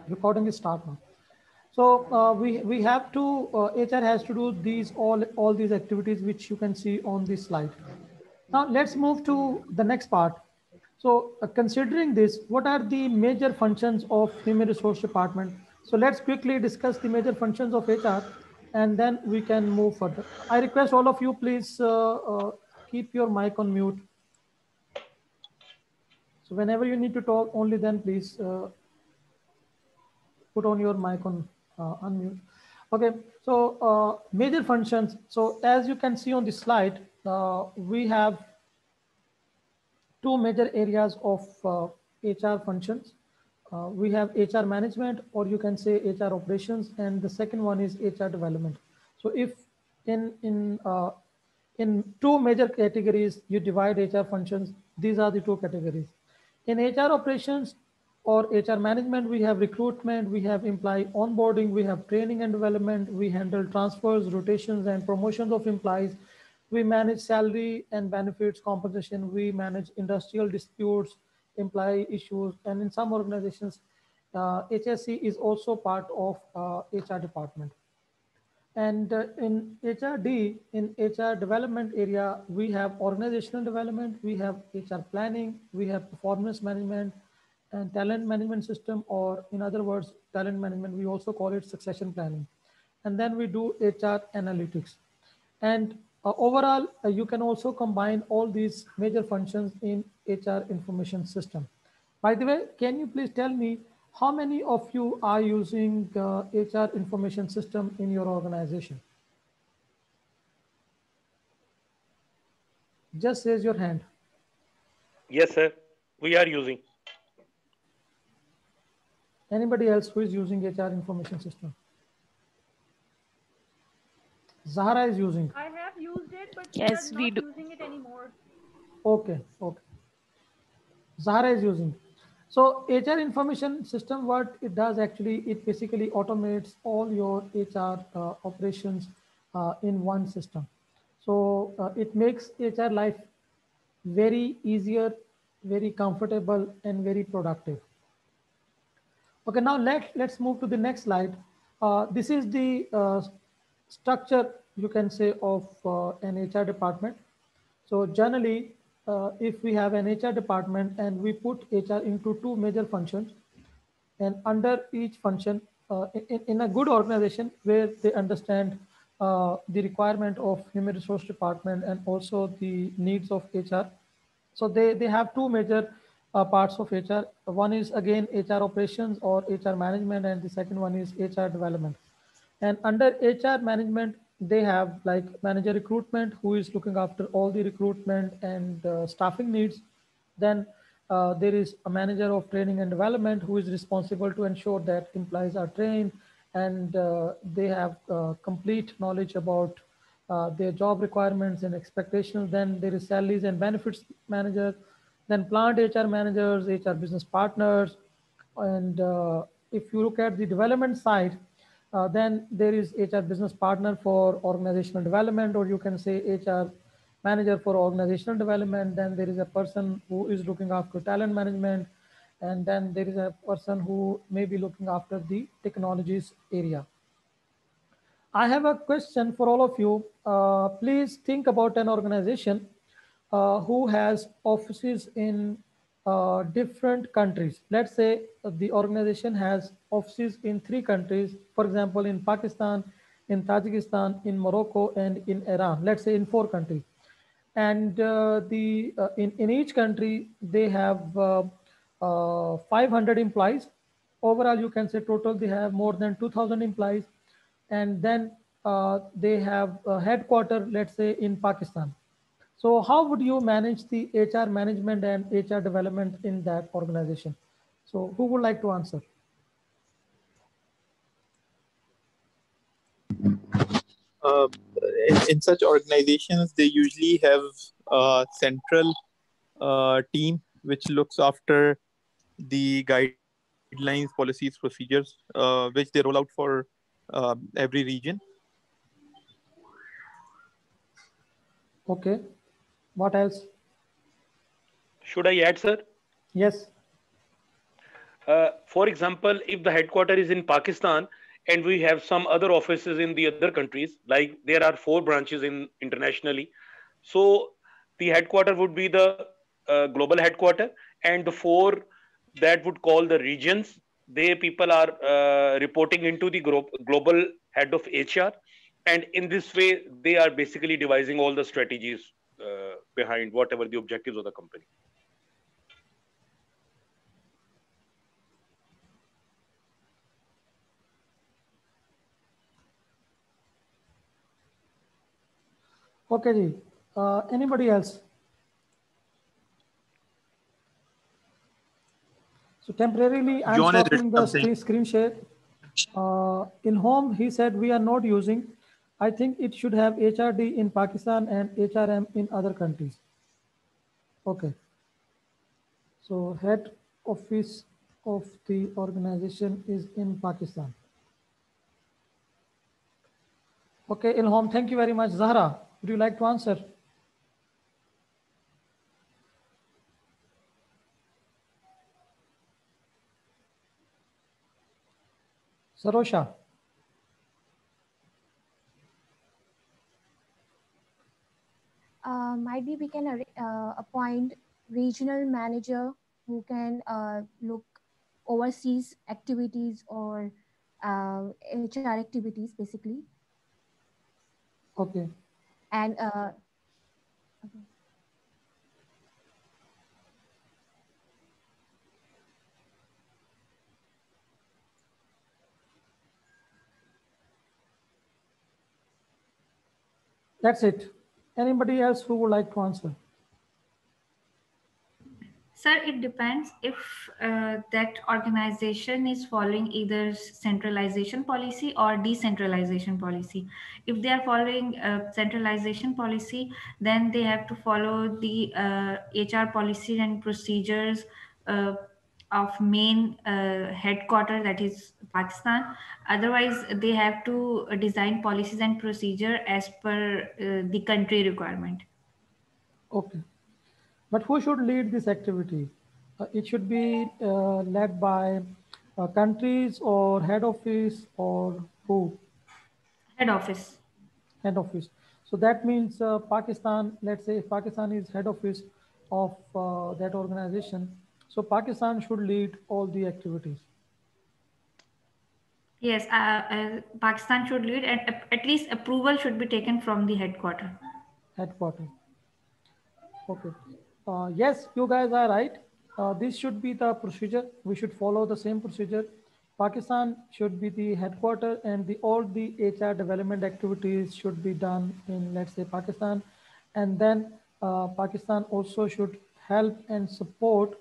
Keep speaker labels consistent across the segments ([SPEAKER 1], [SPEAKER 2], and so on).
[SPEAKER 1] Recording is start now. So we have to HR has to do these all these activities which you can see on this slide. Now let's move to the next part. So considering this, what are the major functions of human resource department? So let's quickly discuss the major functions of HR, and then we can move further. I request all of you, please keep your mic on mute. So whenever you need to talk, only then please put on your mic on unmute. Okay, so major functions. So as you can see on the slide, we have two major areas of HR functions. We have HR management, or you can say HR operations, and the second one is HR development. So if in two major categories you divide HR functions, these are the two categories. In HR operations or HR management, we have recruitment, we have employee onboarding, we have training and development, we handle transfers, rotations, and promotions of employees. We manage salary and benefits compensation. We manage industrial disputes, employee issues, and in some organizations, HSC is also part of HR department. And in HRD, in HR development area, we have organizational development, we have HR planning, we have performance management and talent management system, or in other words, talent management, we also call it succession planning. And then we do HR analytics. And overall, you can also combine all these major functions in HR information system. By the way, can you please tell me how many of you are using HR information system in your organization? Just raise your hand.
[SPEAKER 2] Yes, sir. We are using.
[SPEAKER 1] Anybody else who is using HR information system? Zahra is using.
[SPEAKER 3] I have used it, but
[SPEAKER 4] Yes,
[SPEAKER 3] we are
[SPEAKER 4] we
[SPEAKER 3] not
[SPEAKER 4] do.
[SPEAKER 3] using it anymore.
[SPEAKER 1] Okay, okay. Zahra is using. So HR information system, what it does actually, it basically automates all your HR operations in one system. So it makes HR life very easier, very comfortable, and very productive. Okay, now let's move to the next slide. This is the structure, you can say, of an HR department. So generally, if we have an HR department and we put HR into two major functions, and under each function, in a good organization where they understand the requirement of human resource department and also the needs of HR. So they have two major parts of HR. One is again HR operations or HR management, and the second one is HR development. And under HR management, they have like manager recruitment, who is looking after all the recruitment and staffing needs. Then there is a manager of training and development who is responsible to ensure that employees are trained and they have complete knowledge about their job requirements and expectations. Then there is salaries and benefits manager, then plant HR managers, HR business partners. And if you look at the development side, then there is HR business partner for organizational development, or you can say HR manager for organizational development. Then there is a person who is looking after talent management. And then there is a person who may be looking after the technologies area. I have a question for all of you. Please think about an organization who has offices in different countries. Let's say the organization has offices in three countries, for example, in Pakistan, in Tajikistan, in Morocco, and in Iran. Let's say in four countries. And in each country, they have 500 employees. Overall, you can say total they have more than 2,000 employees. And then they have a headquarter, let's say, in Pakistan. So how would you manage the HR management and HR development in that organization? So who would like to answer?
[SPEAKER 5] Uh, in such organizations, they usually have a central team which looks after the guidelines, policies, procedures, which they roll out for every region.
[SPEAKER 1] Okay. What else?
[SPEAKER 2] Should I add, sir?
[SPEAKER 1] Yes.
[SPEAKER 2] For example, if the headquarter is in Pakistan and we have some other offices in the other countries, like there are four branches in internationally, so the headquarter would be the global headquarter, and the four that would call the regions. They people are reporting into the global head of HR, and in this way, they are basically devising all the strategies behind whatever the objectives of the company.
[SPEAKER 1] Okay, ji. Anybody else? So temporarily, I'm
[SPEAKER 5] John has written
[SPEAKER 1] stopping the
[SPEAKER 5] something.
[SPEAKER 1] screen share. In home, he said we are not using. I think it should have HRD in Pakistan and HRM in other countries. Okay. So head office of the organization is in Pakistan. Okay, Ilham, thank you very much. Zahra, would you like to answer? Sarosha.
[SPEAKER 4] Might be we can appoint regional manager who can look overseas activities or HR activities basically.
[SPEAKER 1] Okay.
[SPEAKER 4] And okay.
[SPEAKER 1] That's it. Anybody else who would like to answer?
[SPEAKER 6] Sir, it depends if that organization is following either centralization policy or decentralization policy. If they are following centralization policy, then they have to follow the HR policies and procedures uh, of main headquarter, that is Pakistan. Otherwise, they have to design policies and procedure as per the country requirement.
[SPEAKER 1] Okay. But who should lead this activity? It should be led by countries or head office or who?
[SPEAKER 6] Head office.
[SPEAKER 1] Head office. So that means Pakistan, let's say if Pakistan is head office of that organization, so Pakistan should lead all the activities.
[SPEAKER 6] Yes, Pakistan should lead, and at least approval should be taken from the headquarter.
[SPEAKER 1] Headquarters. Okay. Yes, you guys are right. This should be the procedure. We should follow the same procedure. Pakistan should be the headquarter, and all the HR development activities should be done in, let's say, Pakistan. And then Pakistan also should help and support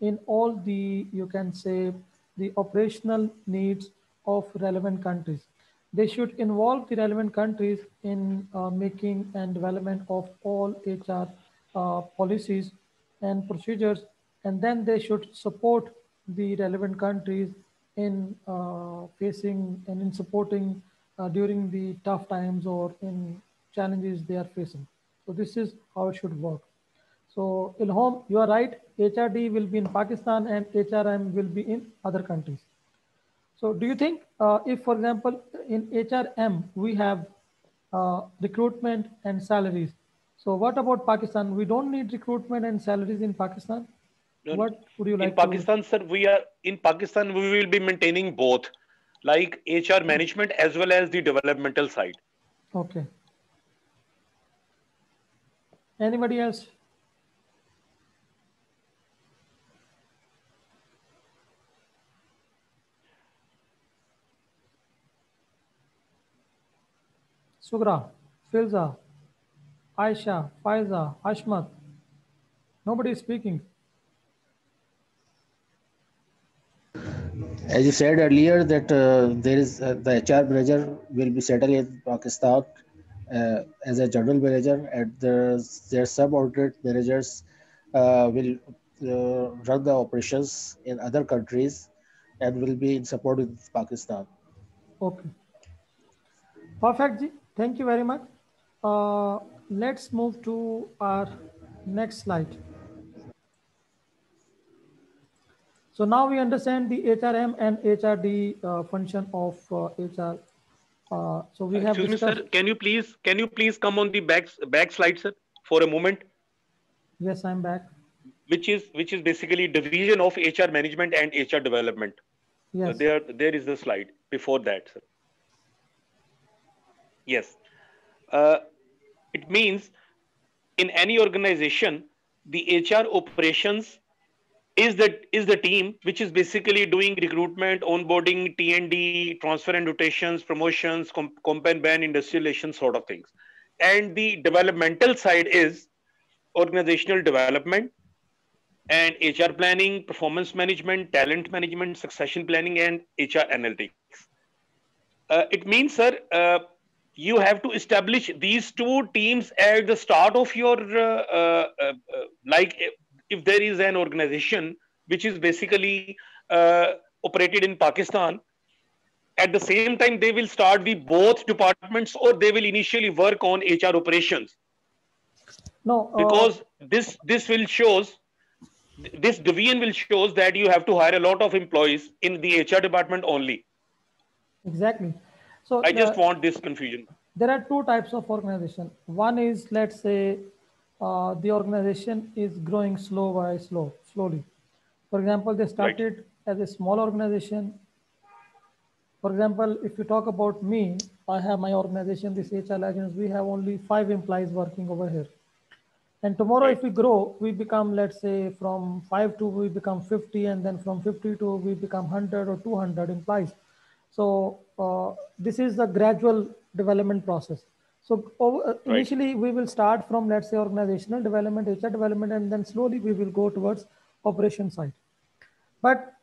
[SPEAKER 1] in all the, you can say, the operational needs of relevant countries. They should involve the relevant countries in making and development of all HR policies and procedures, and then they should support the relevant countries in facing and in supporting during the tough times or in challenges they are facing. So this is how it should work. So Ilham, you are right. HRD will be in Pakistan and HRM will be in other countries. So do you think if, for example, in HRM, we have recruitment and salaries. So what about Pakistan? We don't need recruitment and salaries in Pakistan.
[SPEAKER 2] No,
[SPEAKER 1] What would you
[SPEAKER 2] in
[SPEAKER 1] like to?
[SPEAKER 2] Pakistan, sir, we will be maintaining both, like HR management as well as the developmental side.
[SPEAKER 1] Okay. Anybody else? Sugra, Filza, Aisha, Faiza, Ashmat. Nobody is speaking.
[SPEAKER 7] As you said earlier, that there is the HR manager will be settled in Pakistan as a general manager, and their subordinate managers will run the operations in other countries and will be in support with Pakistan.
[SPEAKER 1] Okay. Perfect, Ji. Thank you very much. Uh, let's move to our next slide. So now we understand the HRM and HRD function of HR. So we have
[SPEAKER 2] Excuse me, sir.
[SPEAKER 1] discussed.
[SPEAKER 2] Can you please come on the back slide, sir, for a moment,
[SPEAKER 1] Yes, I'm back.
[SPEAKER 2] which is basically division of HR management and HR development.
[SPEAKER 1] Yes.
[SPEAKER 2] There is the slide before that, sir. Yes. Uh, it means in any organization, the HR operations is the team which is basically doing recruitment, onboarding, T&D, transfer and rotations, promotions, comp and ban, industrial relations sort of things. And the developmental side is organizational development and HR planning, performance management, talent management, succession planning, and HR analytics. It means, sir, you have to establish these two teams at the start of your like if there is an organization which is basically operated in Pakistan, at the same time they will start the both departments, or they will initially work on HR operations,
[SPEAKER 1] No.
[SPEAKER 2] because this will shows this division will shows that you have to hire a lot of employees in the HR department only.
[SPEAKER 1] Exactly. So
[SPEAKER 2] I just want this confusion.
[SPEAKER 1] there are two types of organization. One is, let's say, the organization is growing slowly. For example, they
[SPEAKER 2] Right.
[SPEAKER 1] started as a small organization. For example, if you talk about me, I have my organization, this HR Legends. We have only 5 employees working over here. And tomorrow,
[SPEAKER 2] Right.
[SPEAKER 1] if we grow, we become, let's say, from 5 to we become 50, and then from 50 to we become 100 or 200 employees. So this is the gradual development process. So
[SPEAKER 2] Right.
[SPEAKER 1] initially, we will start from, let's say, organizational development, HR development, and then slowly we will go towards operation side. But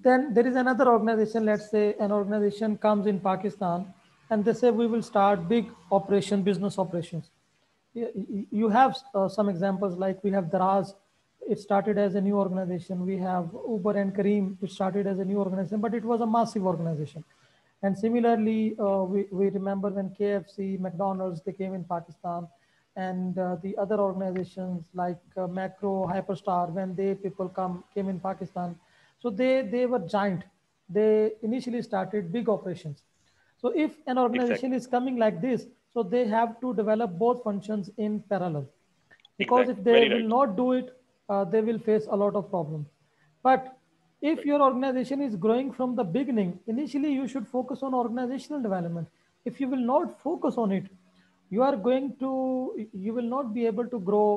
[SPEAKER 1] then there is another organization, let's say an organization comes in Pakistan, and they say we will start big operation, business operations. You have some examples, like we have Daraz. It started as a new organization. We have Uber and Kareem, which started as a new organization, but it was a massive organization. And similarly, we remember when KFC, McDonald's, they came in Pakistan, and the other organizations like Macro, Hyperstar, when they people came in Pakistan. So they were giant. They initially started big operations. So if an organization
[SPEAKER 2] Exactly.
[SPEAKER 1] is coming like this, so they have to develop both functions in parallel, because
[SPEAKER 2] Exactly.
[SPEAKER 1] if they
[SPEAKER 2] Very
[SPEAKER 1] will
[SPEAKER 2] right.
[SPEAKER 1] not do it, they will face a lot of problems. But if
[SPEAKER 2] Right.
[SPEAKER 1] your organization is growing from the beginning, initially you should focus on organizational development. If you will not focus on it, you will not be able to grow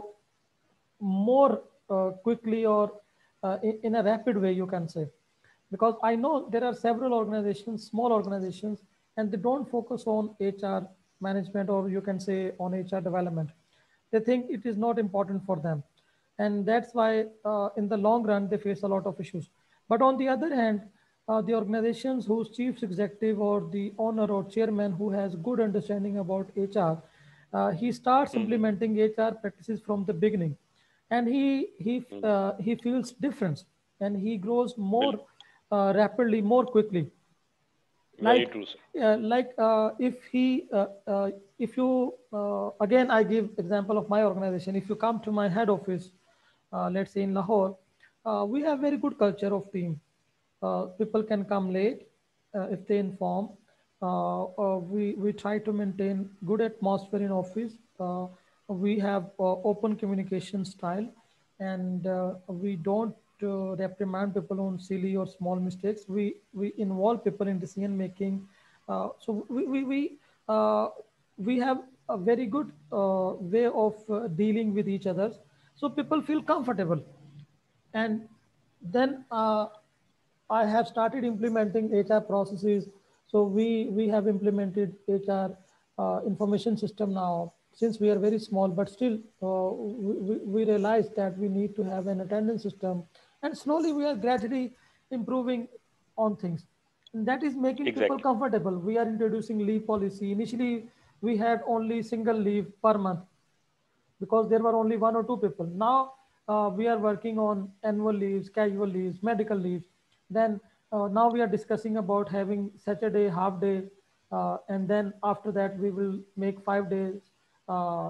[SPEAKER 1] more quickly, or in a rapid way, you can say. Because I know there are several organizations, small organizations, and they don't focus on HR management, or you can say on HR development. They think it is not important for them, and that's why in the long run they face a lot of issues. But on the other hand, the organizations whose chief executive or the owner or chairman who has good understanding about HR, he starts
[SPEAKER 2] Hmm.
[SPEAKER 1] implementing HR practices from the beginning, and he feels difference, and he grows more
[SPEAKER 2] Well,
[SPEAKER 1] rapidly, more quickly.
[SPEAKER 2] very
[SPEAKER 1] Like
[SPEAKER 2] true, sir.
[SPEAKER 1] if he if you again, I give example of my organization. If you come to my head office, let's say in Lahore, we have very good culture of team. People can come late if they inform. We try to maintain good atmosphere in office. We have open communication style, and we don't reprimand people on silly or small mistakes. We involve people in decision making. Uh, so we we have a very good way of dealing with each other, so people feel comfortable. And then I have started implementing HR processes. So we have implemented HR information system now, since we are very small, but still we realized that we need to have an attendance system, and slowly we are gradually improving on things. And that is making people
[SPEAKER 2] Exactly.
[SPEAKER 1] comfortable. We are introducing leave policy. Initially, we had only single leave per month, because there were only one or two people. Now we are working on annual leaves, casual leaves, medical leaves. Then now we are discussing about having Saturday half day, and then after that we will make 5 days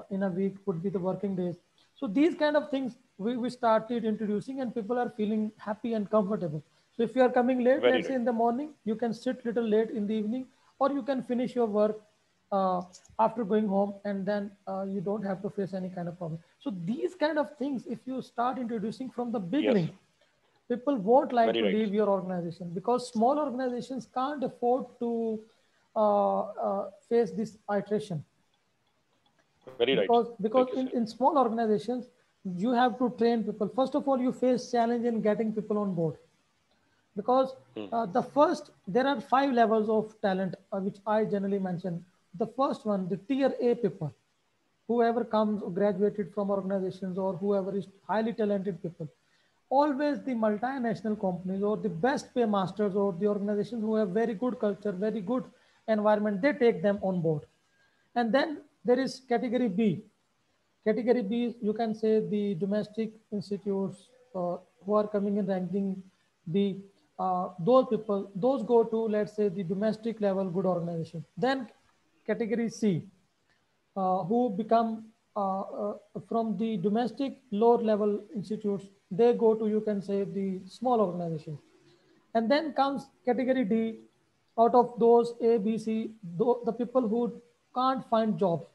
[SPEAKER 1] in a week would be the working days. So these kind of things we started introducing, and people are feeling happy and comfortable. So if you are coming late,
[SPEAKER 2] Very
[SPEAKER 1] let's
[SPEAKER 2] right.
[SPEAKER 1] say in the morning, you can sit little late in the evening, or you can finish your work uh, after going home, and then you don't have to face any kind of problem. So these kind of things, if you start introducing from the
[SPEAKER 2] Yes.
[SPEAKER 1] beginning, people won't like
[SPEAKER 2] Very
[SPEAKER 1] to
[SPEAKER 2] right.
[SPEAKER 1] leave your organization, because small organizations can't afford to face this iteration.
[SPEAKER 2] Very right.
[SPEAKER 1] Because
[SPEAKER 2] Like you said.
[SPEAKER 1] in small organizations, you have to train people. First of all, you face challenge in getting people on board, because the first, there are 5 levels of talent, which I generally mention. The first one, the tier A people, whoever comes graduated from organizations, or whoever is highly talented people. Always the multinational companies, or the best pay masters, or the organizations who have very good culture, very good environment, they take them on board. And then there is category B. Category B, you can say the domestic institutes who are coming in ranking B. Those people, those go to, let's say, the domestic level good organization. Then category C, who become from the domestic lower level institutes, they go to, you can say, the small organization. And then comes category D. Out of those A, B, C, the people who can't find jobs,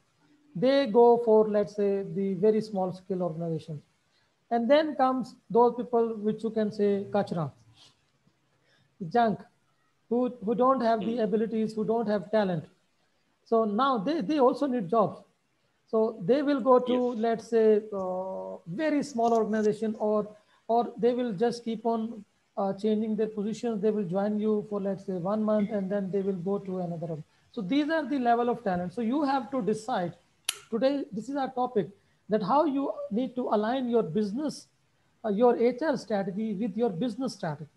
[SPEAKER 1] they go for, let's say, the very small scale organizations. And then comes those people which you can say kachra, junk, who don't have the abilities, who don't have talent. So now they also need jobs. So they will go to,
[SPEAKER 2] Yes.
[SPEAKER 1] let's say, very small organization, or they will just keep on changing their positions. They will join you for, let's say, 1 month, and then they will go to another one. So these are the level of talent. So you have to decide today. This is our topic, that how you need to align your business, your HR strategy with your business strategy.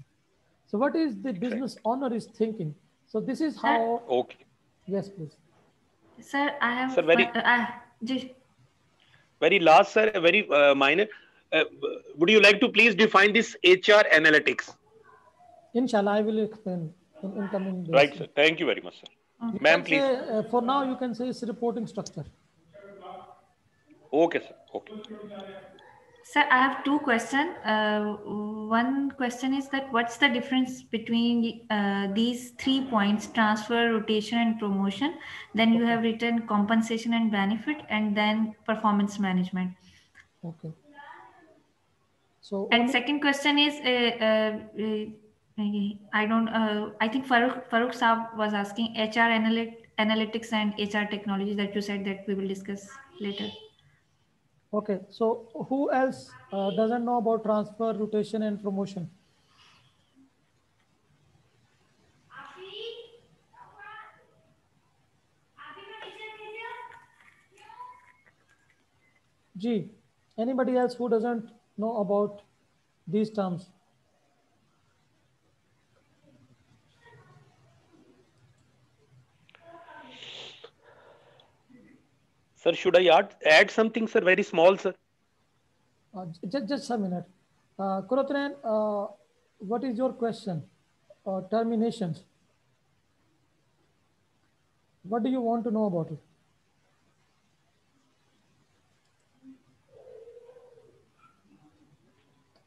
[SPEAKER 1] So what is the
[SPEAKER 2] Exactly.
[SPEAKER 1] business owner is thinking? So this is
[SPEAKER 6] Sir,
[SPEAKER 1] how.
[SPEAKER 2] Okay.
[SPEAKER 1] Yes, please.
[SPEAKER 6] sir, I
[SPEAKER 2] Sir,
[SPEAKER 6] have one.
[SPEAKER 2] very
[SPEAKER 6] Just,
[SPEAKER 2] very last, sir, very minor. Uh, would you like to please define this HR analytics?
[SPEAKER 1] Inshallah, I will explain in coming days.
[SPEAKER 2] Right, sir. Thank you very much, sir.
[SPEAKER 1] You
[SPEAKER 2] Ma'am,
[SPEAKER 1] can
[SPEAKER 2] please.
[SPEAKER 1] say, for now, you can say it's reporting structure.
[SPEAKER 2] Okay, sir. Okay.
[SPEAKER 6] sir, I have two questions. One question is that what's the difference between these 3 points: transfer, rotation, and promotion? Then you
[SPEAKER 1] Okay,
[SPEAKER 6] have written compensation and benefit, and then performance management.
[SPEAKER 1] okay. So
[SPEAKER 6] And
[SPEAKER 1] only,
[SPEAKER 6] second question is, I don't. I think Farooq Saab was asking HR analytics and HR technology that you said that we will discuss later.
[SPEAKER 1] okay. So who else doesn't know about transfer, rotation, and promotion? G. Anybody else who doesn't know about these terms?
[SPEAKER 2] Sir, should I add something, sir? Very small, sir.
[SPEAKER 1] Just a minute. Kurotran, what is your question? Terminations. What do you want to know about it?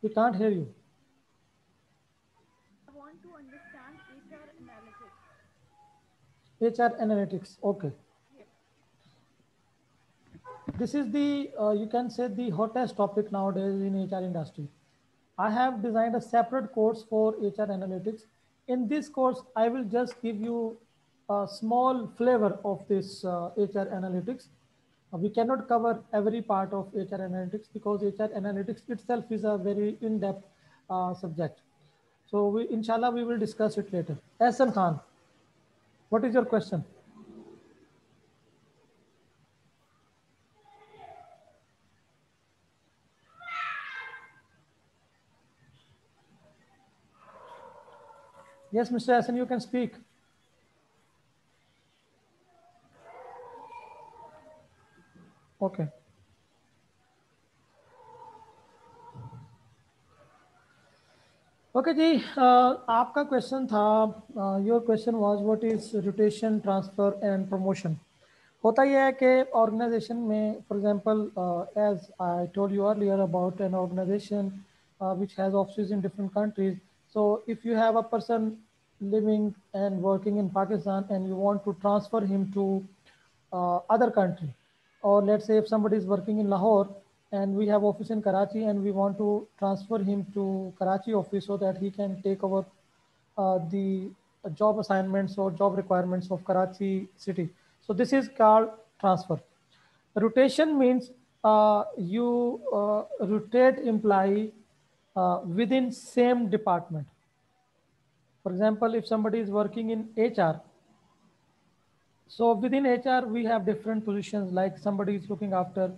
[SPEAKER 1] We can't hear you.
[SPEAKER 3] I want to understand HR analytics.
[SPEAKER 1] HR analytics. Okay.
[SPEAKER 3] Yes.
[SPEAKER 1] This is the, you can say, the hottest topic nowadays in HR industry. I have designed a separate course for HR analytics. In this course, I will just give you a small flavor of this HR analytics. We cannot cover every part of HR analytics, because HR analytics itself is a very in-depth subject. So inshallah, we will discuss it later. Ehsan Khan, what is your question? Yes, Mr. Ehsan, you can speak. Okay. Okay ji, आपका question था, your question was what is rotation, transfer and promotion. होता यह है कि organisation में for example as I told you earlier about an organisation which has offices in different countries. So if you have a person living and working in Pakistan and you want to transfer him to other country, or let's say if somebody is working in Lahore and we have office in Karachi and we want to transfer him to Karachi office so that he can take over the job assignments or job requirements of Karachi city. So this is called transfer. Rotation means you rotate employee within same department. For example, if somebody is working in HR, so within HR, we have different positions, like somebody is looking after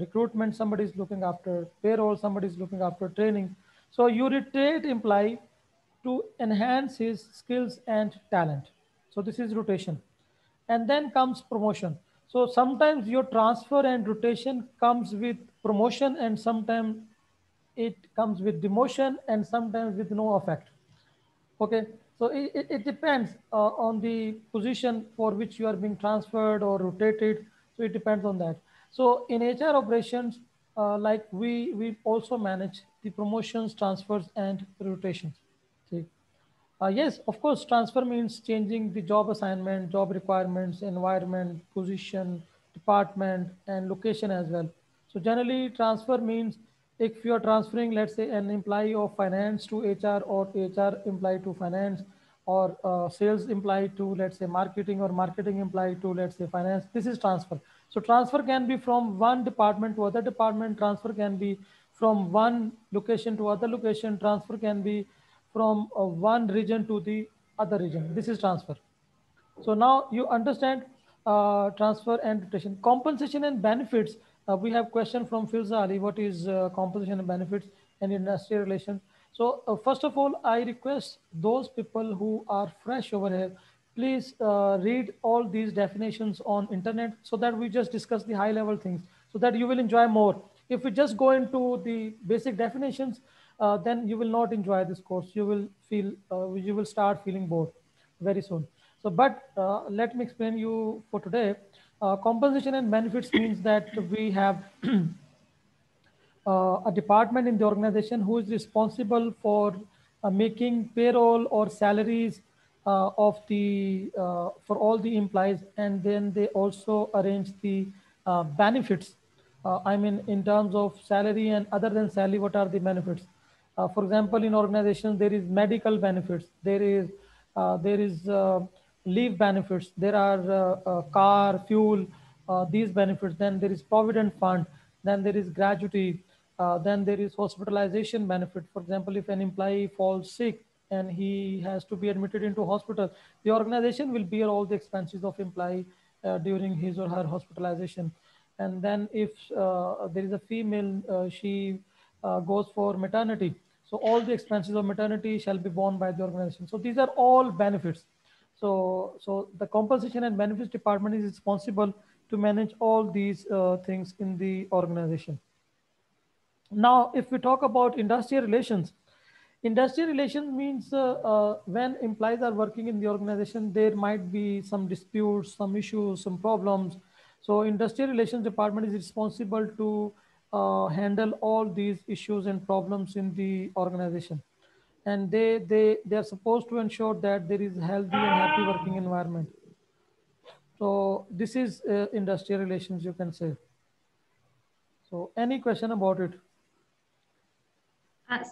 [SPEAKER 1] recruitment, somebody is looking after payroll, somebody is looking after training. So you rotate employee to enhance his skills and talent. So this is rotation. And then comes promotion. So sometimes your transfer and rotation comes with promotion, and sometimes it comes with demotion, and sometimes with no effect. Okay, so it depends on the position for which you are being transferred or rotated. So it depends on that. So in HR operations, like we also manage the promotions, transfers, and rotations. See, yes, of course, transfer means changing the job assignment, job requirements, environment, position, department, and location as well. So generally, transfer means if you are transferring, let's say, an employee of finance to HR, or HR employee to finance, or sales employee to, let's say, marketing, or marketing employee to, let's say, finance. This is transfer. So transfer can be from one department to other department. Transfer can be from one location to other location. Transfer can be from one region to the other region. This is transfer. So now you understand transfer and rotation. Compensation and benefits. We have question from Filza Ali. What is compensation and benefits and industrial relations? So first of all, I request those people who are fresh over here, please read all these definitions on internet, so that we just discuss the high level things, so that you will enjoy more. If we just go into the basic definitions, then you will not enjoy this course. You will start feeling bored very soon. So, but let me explain you for today. Compensation and benefits means that we have a department in the organization who is responsible for making payroll or salaries of the for all the employees, and then they also arrange the benefits. I mean, in terms of salary and other than salary, what are the benefits? For example, in organizations, there is medical benefits, there is leave benefits, there are car, fuel, these benefits. Then there is provident fund, then there is gratuity, then there is hospitalization benefit. For example, if an employee falls sick and he has to be admitted into hospital, the organization will bear all the expenses of employee during his or her hospitalization. And then if there is a female, she goes for maternity, so all the expenses of maternity shall be borne by the organization. So these are all benefits. So the compensation and benefits department is responsible to manage all these things in the organization. Now, if we talk about industrial relations means when employees are working in the organization, there might be some disputes, some issues, some problems. So industrial relations department is responsible to handle all these issues and problems in the organization. And they are supposed to ensure that there is healthy and happy working environment. So this is industrial relations, you can say. So any question about it?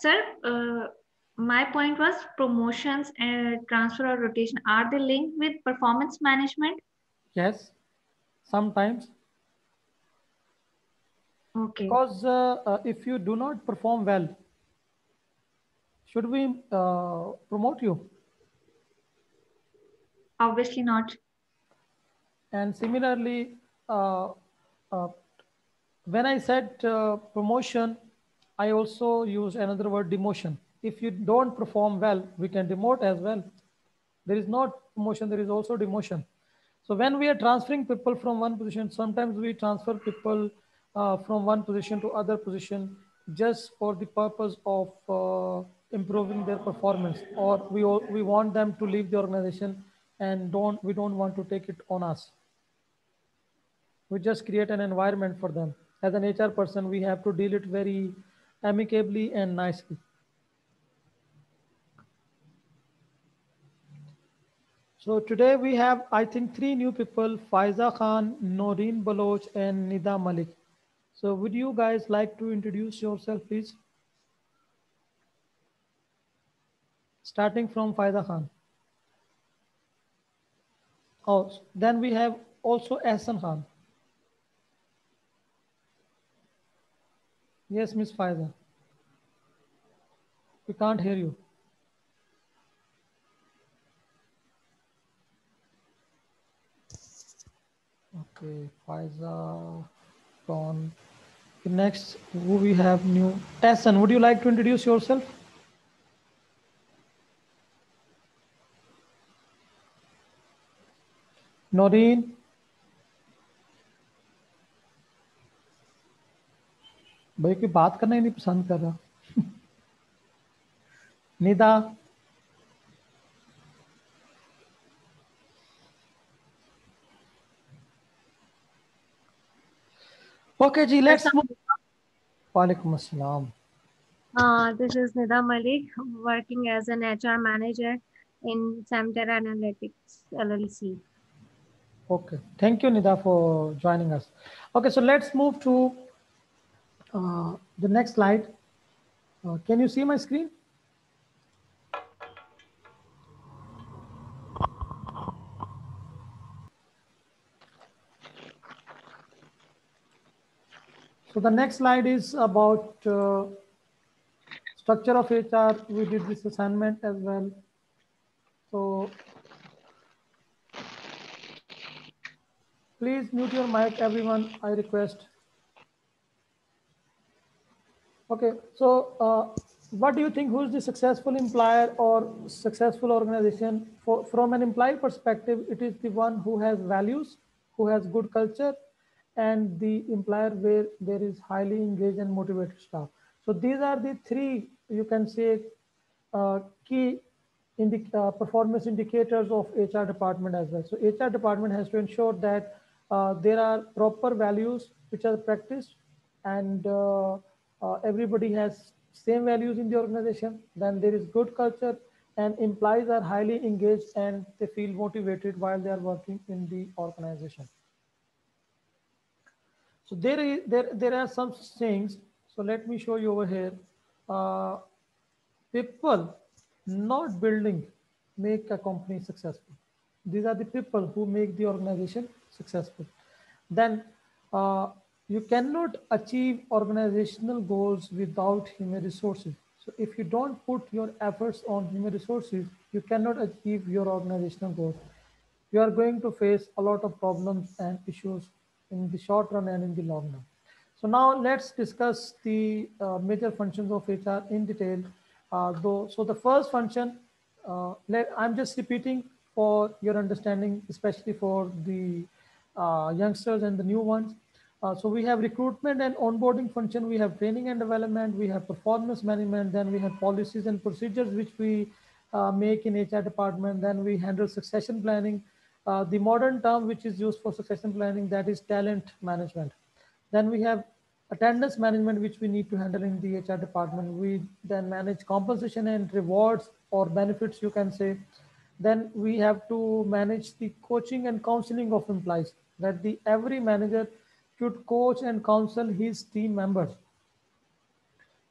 [SPEAKER 6] Sir, my point was promotions and transfer or rotation. Are they linked with performance management?
[SPEAKER 1] Yes, sometimes.
[SPEAKER 6] Okay,
[SPEAKER 1] Because if you do not perform well, should we promote you?
[SPEAKER 6] obviously not.
[SPEAKER 1] And similarly, uh, uh, when I said promotion, I also use another word, demotion. If you don't perform well, we can demote as well. There is not promotion, there is also demotion. So when we are transferring people from one position, sometimes we transfer people from one position to other position just for the purpose of improving their performance, or we want them to leave the organization and we don't want to take it on us. We just create an environment for them. As an HR person, we have to deal it very amicably and nicely. So today we have, I think, three new people: Faiza Khan, Noreen Baloch, and Nida Malik. So would you guys like to introduce yourself, please? Starting from Faiza Khan. Oh, then we have also Ahsan Khan. Yes, Miss Faiza. We can't hear you. Okay, Faiza gone. Next, who we have new? Ahsan, would you like to introduce yourself? Noreen, भाई कोई बात करना ही नहीं पसंद कर रहा. Nida, okay ji, let's move. Walaikum assalam.
[SPEAKER 8] This is Nida Malik, working as an HR manager in Samter Analytics LLC.
[SPEAKER 1] Okay, thank you Nida for joining us. Okay, so let's move to the next slide. Can you see my screen? So the next slide is about structure of HR. We did this assignment as well. So please mute your mic, everyone, I request. Okay, so what do you think, who's the successful employer or successful organization? From an employee perspective, it is the one who has values, who has good culture, and the employer where there is highly engaged and motivated staff. So these are the three, you can say, key performance indicators of HR department as well. So HR department has to ensure that there are proper values which are practiced, and everybody has same values in the organization. Then there is good culture, and employees are highly engaged and they feel motivated while they are working in the organization. So there are some things. So let me show you over here. People, not building, make a company successful. These are the people who make the organization successful. Then you cannot achieve organizational goals without human resources. So if you don't put your efforts on human resources, you cannot achieve your organizational goals. You are going to face a lot of problems and issues in the short run and in the long run. So now let's discuss the major functions of HR in detail. So the first function, I'm just repeating for your understanding, especially for the youngsters and the new ones. So we have recruitment and onboarding function, we have training and development, we have performance management, then we have policies and procedures which we make in HR department, then we handle succession planning. The modern term which is used for succession planning, that is talent management. Then we have attendance management, which we need to handle in the HR department. We then manage compensation and rewards or benefits, you can say. Then we have to manage the coaching and counseling of employees, that the every manager should coach and counsel his team members.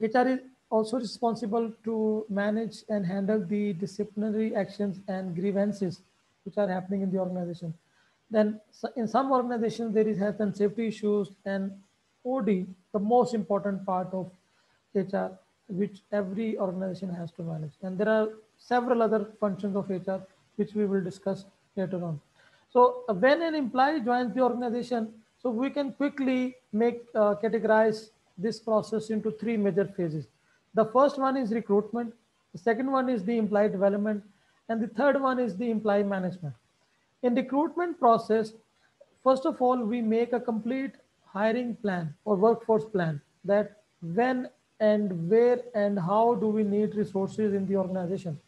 [SPEAKER 1] HR is also responsible to manage and handle the disciplinary actions and grievances which are happening in the organization. Then in some organizations, there is health and safety issues, and OD, the most important part of HR, which every organization has to manage. And there are several other functions of HR, which we will discuss later on. So when an employee joins the organization, so we can quickly categorize this process into three major phases. The first one is recruitment. The second one is the employee development. And the third one is the employee management. In recruitment process, first of all, we make a complete hiring plan or workforce plan, that when and where and how do we need resources in the organization,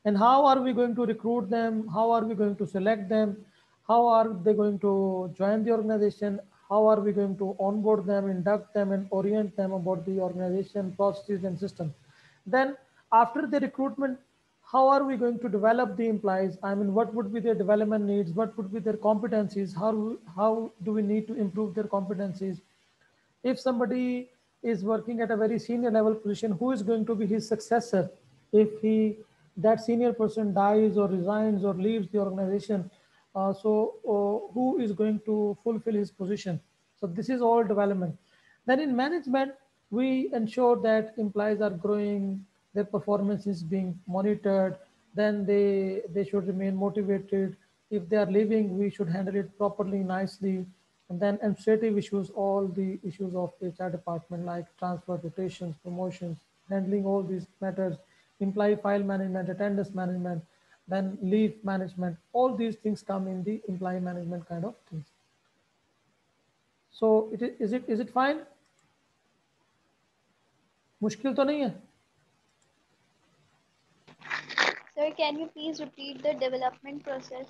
[SPEAKER 1] and how are we going to recruit them, how are we going to select them, how are they going to join the organization, how are we going to onboard them, induct them, and orient them about the organization, processes, and systems. Then after the recruitment, how are we going to develop the employees? I mean, what would be their development needs? What would be their competencies? How do we need to improve their competencies? If somebody is working at a very senior level position, who is going to be his successor if that senior person dies or resigns or leaves the organization? Who is going to fulfill his position? So this is all development. Then in management, we ensure that employees are growing, their performance is being monitored, then they should remain motivated. If they are leaving, we should handle it properly, nicely. And then administrative issues, all the issues of HR department like transfer, rotations, promotions, handling all these matters, employee file management, attendance management, then leave management, all these things come in the employee management kind of things. So is it fine? मुश्किल तो नहीं है?
[SPEAKER 3] Sir, can you please repeat the development process?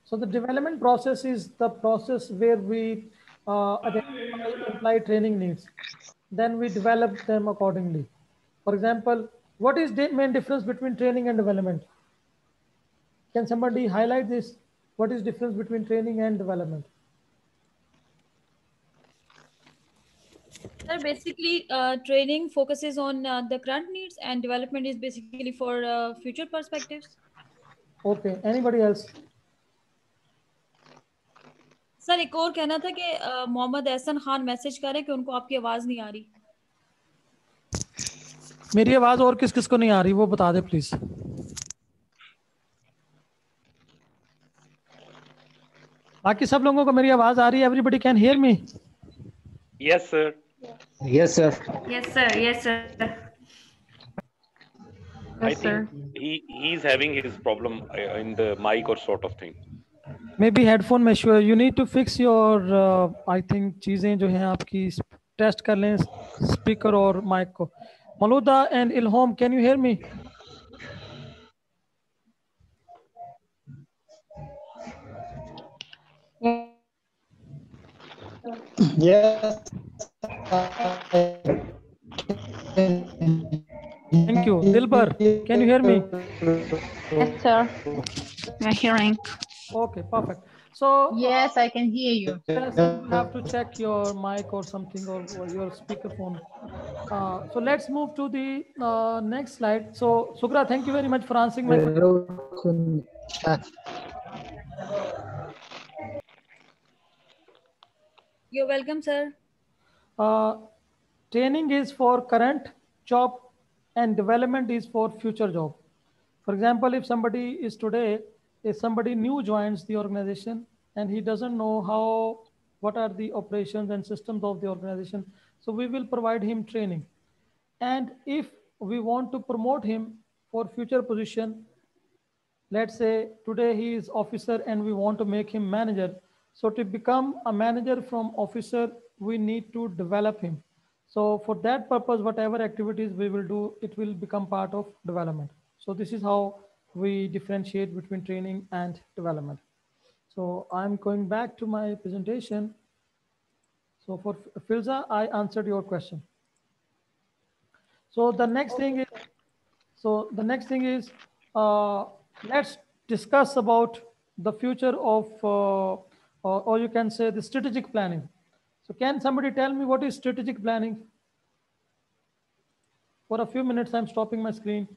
[SPEAKER 1] So the development process is the process where we identify employee training needs. Then we develop them accordingly. For example, what is the main difference between training and development? Can somebody highlight this? What is difference between training and development?
[SPEAKER 9] Sir, basically, training focuses on the current needs, and development is basically for future perspectives.
[SPEAKER 1] Okay, anybody else?
[SPEAKER 9] Sir एक और कहना था कि Mohammad Ehsan Khan message करें कि उनको आपकी आवाज नहीं आ रही.
[SPEAKER 1] मेरी आवाज और किस किस को नहीं आ रही वो बता दे प्लीज. बाकी सब लोगों को मेरी आवाज आ रही है? Everybody can hear me?
[SPEAKER 2] Yes, sir.
[SPEAKER 7] Yes, sir.
[SPEAKER 6] Yes, sir. Yes, sir.
[SPEAKER 2] I think he's having his problem in the mic or sort of thing.
[SPEAKER 1] Maybe headphone में sure you need to fix your I think चीजें जो हैं आपकी test कर लें speaker और mic को. Maluda and Ilham, can you hear me?
[SPEAKER 7] Yes.
[SPEAKER 1] Thank you. Dilbar, can you hear me?
[SPEAKER 10] Yes, sir. I'm hearing.
[SPEAKER 1] Okay, perfect. So
[SPEAKER 10] yes, I can hear you.
[SPEAKER 1] Yes, you have to check your mic or something or your speakerphone. So let's move to the next slide. So Sugra, thank you very much for answering my question.
[SPEAKER 9] You're welcome, sir.
[SPEAKER 1] Training is for current job and development is for future job. For example, if somebody new joins the organization and he doesn't know what are the operations and systems of the organization, so we will provide him training. And if we want to promote him for future position, let's say today he is officer and we want to make him manager. So to become a manager from officer, we need to develop him. So for that purpose, whatever activities we will do, it will become part of development. So this is how we differentiate between training and development. So I'm going back to my presentation. So for Filza, I answered your question. So the next thing is, let's discuss about the future of, or you can say the strategic planning. So can somebody tell me what is strategic planning? For a few minutes, I'm stopping my screen.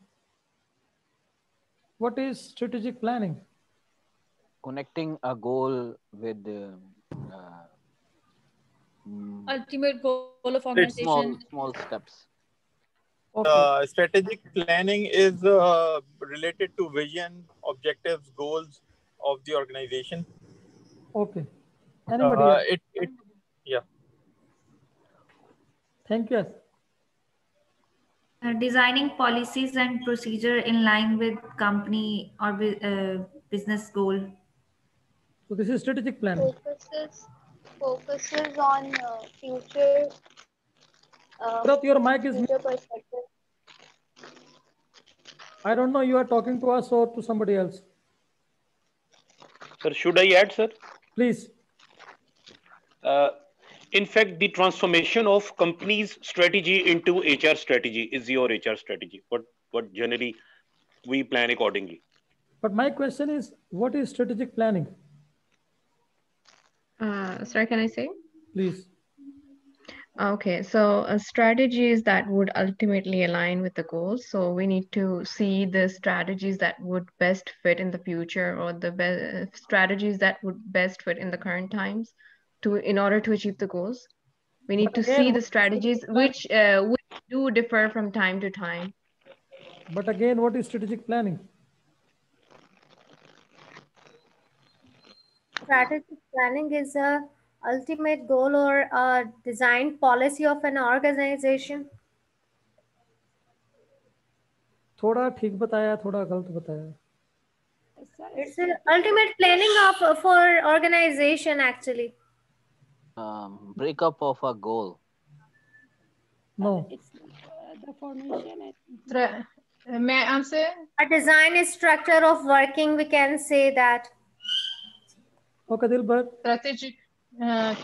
[SPEAKER 1] What is strategic planning?
[SPEAKER 11] Connecting a goal with
[SPEAKER 9] ultimate goal of organization.
[SPEAKER 11] Small steps.
[SPEAKER 1] Okay.
[SPEAKER 5] Strategic planning is related to vision, objectives, goals of the organization.
[SPEAKER 1] Okay. Anybody else?
[SPEAKER 5] Yeah.
[SPEAKER 1] Thank you.
[SPEAKER 6] Designing policies and procedure in line with company or business goal.
[SPEAKER 1] So this is strategic planning.
[SPEAKER 3] Focuses on future.
[SPEAKER 1] Your mic is.
[SPEAKER 3] Future perspective.
[SPEAKER 1] I don't know. You are talking to us or to somebody else.
[SPEAKER 2] Sir, should I add, sir?
[SPEAKER 1] Please.
[SPEAKER 2] Uh, in fact, the transformation of company's strategy into HR strategy is your HR strategy. What generally we plan accordingly.
[SPEAKER 1] But my question is, what is strategic planning?
[SPEAKER 10] Sorry, can I say?
[SPEAKER 1] Please.
[SPEAKER 10] Okay, so strategies that would ultimately align with the goals. So we need to see the strategies that would best fit in the future, or the strategies that would best fit in the current times to in order to achieve the goals. We need
[SPEAKER 1] But
[SPEAKER 10] to
[SPEAKER 1] again,
[SPEAKER 10] see
[SPEAKER 1] what
[SPEAKER 10] the
[SPEAKER 1] is strategic
[SPEAKER 10] strategies
[SPEAKER 1] planning?
[SPEAKER 10] which do differ from time to time.
[SPEAKER 1] But again, what is strategic planning?
[SPEAKER 8] Strategic planning is a ultimate goal or a design policy of an organization.
[SPEAKER 1] थोड़ा ठीक बताया, थोड़ा गलत बताया.
[SPEAKER 8] It's the ultimate planning of for organization actually.
[SPEAKER 11] Breakup of a goal.
[SPEAKER 1] No.
[SPEAKER 12] It's the formation and
[SPEAKER 13] May I answer?
[SPEAKER 8] A design structure of working, we can say that.
[SPEAKER 1] Okay, Dilbar.
[SPEAKER 13] Strategic,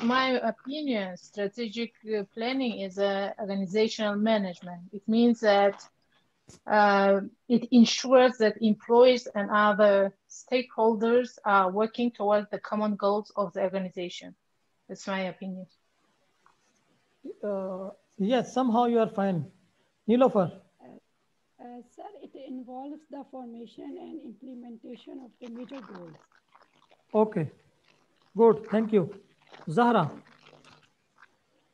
[SPEAKER 13] my opinion, strategic planning is organizational management. It means that it ensures that employees and other stakeholders are working towards the common goals of the organization. That's my opinion.
[SPEAKER 1] Yes, somehow you are fine. Nilofer.
[SPEAKER 12] sir, it involves the formation and implementation of the major goals.
[SPEAKER 1] Okay, good. Thank you. Zahra.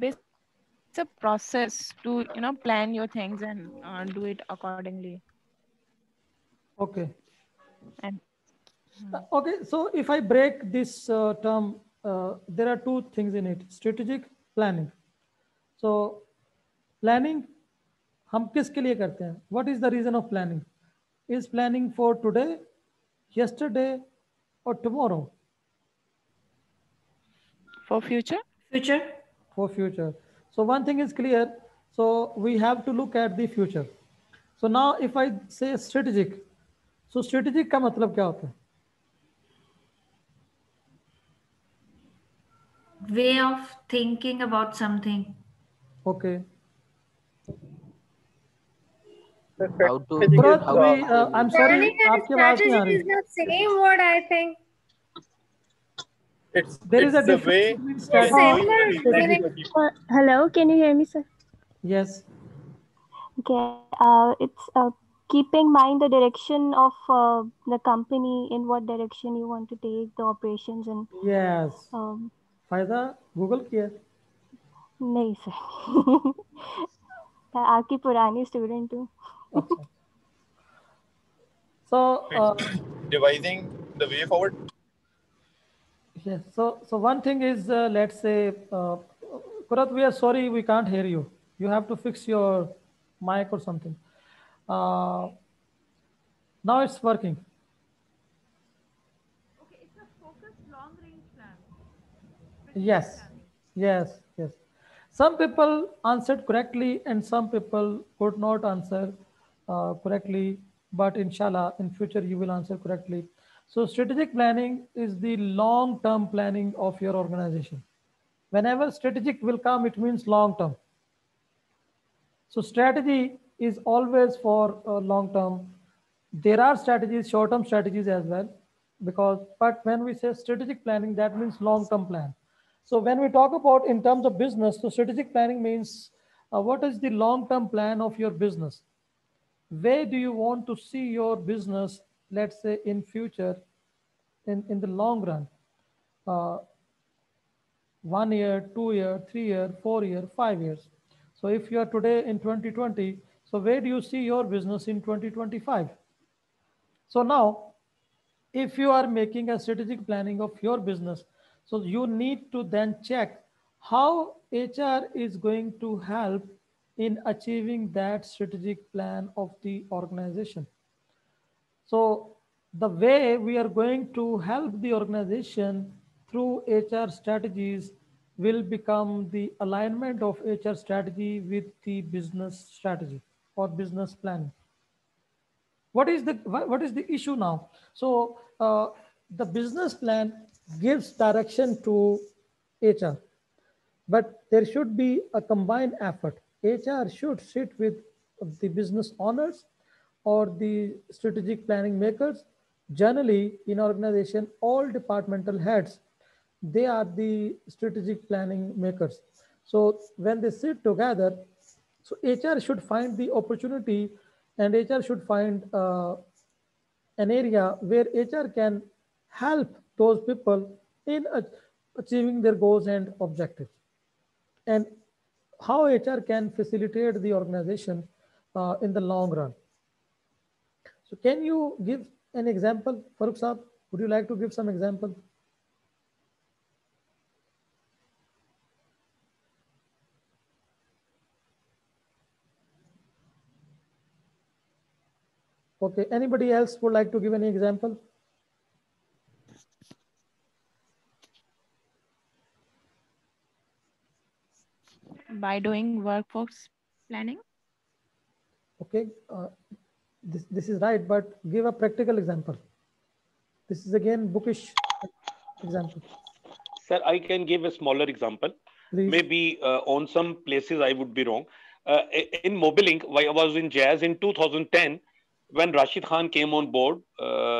[SPEAKER 14] It's a process to plan your things and do it accordingly.
[SPEAKER 1] Okay.
[SPEAKER 14] And
[SPEAKER 1] Okay, so if I break this term, there are two things in it: strategic planning. So planning हम किसके लिए करते हैं? What is the reason of planning? Is planning for today, yesterday, or tomorrow?
[SPEAKER 14] for future?
[SPEAKER 6] Future.
[SPEAKER 1] For future. So one thing is clear. So we have to look at the future. So now if I say strategic, so strategic का मतलब क्या होता है?
[SPEAKER 6] Way of thinking about something.
[SPEAKER 1] Okay.
[SPEAKER 11] How to
[SPEAKER 1] Bharat,
[SPEAKER 11] how
[SPEAKER 1] I'm sorry,
[SPEAKER 8] Planning and
[SPEAKER 1] आपकी आवाज नहीं आ
[SPEAKER 8] strategy
[SPEAKER 1] रही.
[SPEAKER 8] is the same word, I think.
[SPEAKER 1] There is a
[SPEAKER 5] It's the
[SPEAKER 1] difference
[SPEAKER 5] way
[SPEAKER 1] between
[SPEAKER 8] Yes,
[SPEAKER 1] strategy
[SPEAKER 8] similar
[SPEAKER 1] and strategic.
[SPEAKER 8] meaning.
[SPEAKER 15] Hello, can you hear me, sir?
[SPEAKER 1] Yes.
[SPEAKER 15] Okay, it's keeping in mind the direction of the company, in what direction you want to take the operations, and
[SPEAKER 1] Yes. फायदा Google किया.
[SPEAKER 15] नहीं sir. आपकी पुरानी student हूँ.
[SPEAKER 1] अच्छा. So
[SPEAKER 5] devising the way forward.
[SPEAKER 1] yes. So one thing is, let's say, Kurat, we are sorry we can't hear you. You have to fix your mic or something. Now it's working.
[SPEAKER 14] Okay, it's a focused long-range plan.
[SPEAKER 1] Yes, yes, yes. Some people answered correctly and some people could not answer correctly, but inshallah, in future you will answer correctly. So strategic planning is the long-term planning of your organization. Whenever strategic will come, it means long-term. So strategy is always for long-term. There are strategies, short-term strategies as well, but when we say strategic planning, that means long-term plan. So when we talk about in terms of business, so strategic planning means what is the long-term plan of your business? Where do you want to see your business, let's say in future, in the long run? 1 year, 2 year, 3 year, 4 year, 5 years. So if you are today in 2020, so where do you see your business in 2025? So now, if you are making a strategic planning of your business, so you need to then check how HR is going to help in achieving that strategic plan of the organization. So the way we are going to help the organization through HR strategies will become the alignment of HR strategy with the business strategy or business planning. What is the issue now? So the business plan gives direction to HR, but there should be a combined effort. HR should sit with the business owners or the strategic planning makers. Generally, in organization, all departmental heads, they are the strategic planning makers. So when they sit together, so HR should find the opportunity, and HR should find an area where HR can help those people in achieving their goals and objectives, and how HR can facilitate the organization in the long run. So, can you give an example, Farooq Saab? Would you like to give some example? Okay, anybody else would like to give any example?
[SPEAKER 14] By doing workforce planning.
[SPEAKER 1] Okay, this is right, but give a practical example. This is again bookish example.
[SPEAKER 2] Sir, I can give a smaller example.
[SPEAKER 1] Please.
[SPEAKER 2] Maybe on some places I would be wrong. In Mobilink, while I was in Jazz in 2010, when Rashid Khan came on board,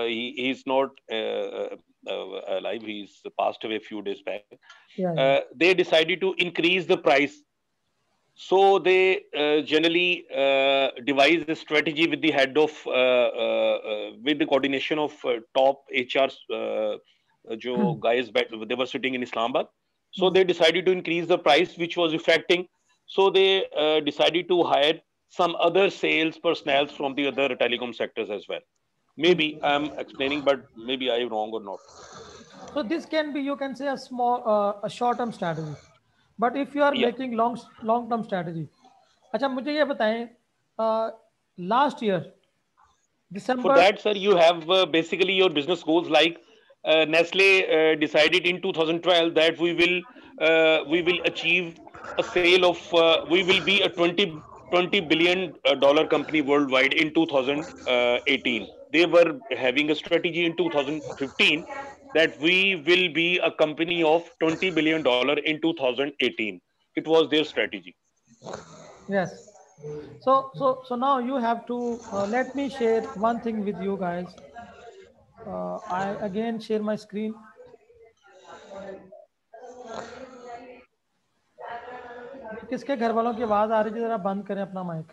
[SPEAKER 2] he's not alive. He's passed away a few days back.
[SPEAKER 1] Yeah.
[SPEAKER 2] They decided to increase the price. So they generally devise a strategy with the head of, with the coordination of top HR जो guys they were sitting in Islamabad. So they decided to increase the price, which was affecting. So they decided to hire some other sales personnel from the other telecom sectors as well. Maybe I'm explaining, but maybe I'm wrong or not.
[SPEAKER 1] So this can be, you can say, a small, a short-term strategy. But if you are
[SPEAKER 2] Yeah.
[SPEAKER 1] making long-term strategy, अच्छा मुझे ये बताएं, last year
[SPEAKER 2] For
[SPEAKER 1] December.
[SPEAKER 2] that, sir, you have basically your business goals. Like Nestle decided in 2012 that we will achieve a sale of we will be a 20 billion dollar company worldwide in 2018. They were having a strategy in 2015 that we will be a company of 20 billion dollar in 2018. It was their strategy.
[SPEAKER 1] Yes. So now you have to let me share one thing with you guys. I again share my screen. ये किसके घर वालों की आवाज आ रही है? जरा बंद करें अपना mic.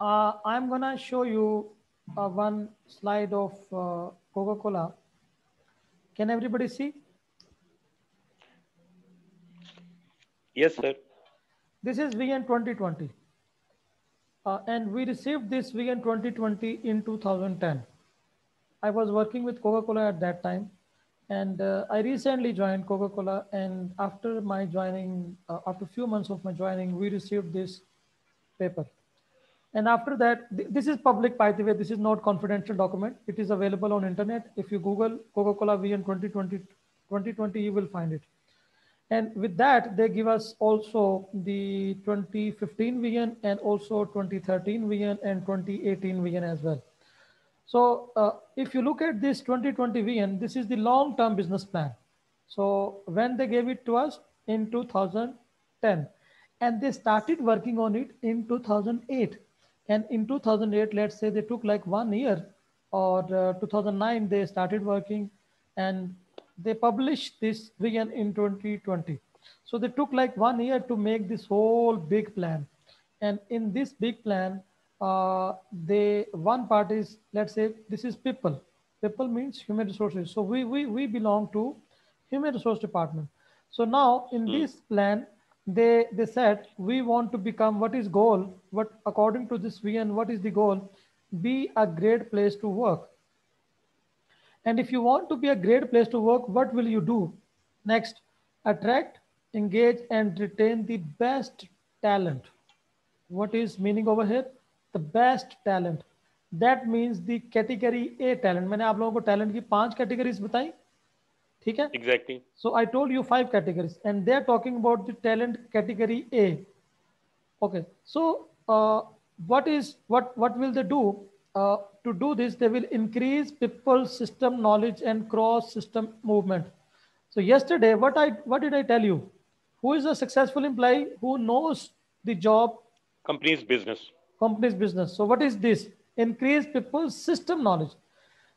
[SPEAKER 1] I'm gonna show you one slide of Coca-Cola. Can everybody see?
[SPEAKER 2] Yes, sir.
[SPEAKER 1] This is VN 2020. And we received this VN 2020 in 2010. I was working with Coca-Cola at that time. And I recently joined Coca-Cola. And after my joining, after a few months of my joining, we received this paper. And after that, this is public, by the way. This is not confidential document. It is available on internet. If you Google Coca-Cola VN 2020, you will find it. And with that, they give us also the 2015 VN and also 2013 VN and 2018 VN as well. So if you look at this 2020 VN, this is the long-term business plan. So when they gave it to us in 2010, and they started working on it in 2008. And in 2008, let's say they took like 1 year, or 2009, they started working, and they published this VN in 2020. So they took like 1 year to make this whole big plan. And in this big plan, they one part is, let's say this is people. People means human resources. So we belong to human resource department. So now in this plan, they said we want to become, what is goal, what according to this VN, what is the goal? Be a great place to work. And if you want to be a great place to work, what will you do? Next, attract, engage, and retain the best talent. What is meaning over here? The best talent. That means the category A talent. मैंने आप लोगों को talent की 5 categories बताई, ठीक है.
[SPEAKER 2] Exactly.
[SPEAKER 1] So I told you 5 categories, and they are talking about the talent category A. Okay, so what will they do? To do this, they will increase people's system knowledge and cross system movement. So yesterday, what did I tell you? Who is a successful employee who knows the job,
[SPEAKER 2] Company's business.
[SPEAKER 1] company's business? So what is this? Increase people's system knowledge.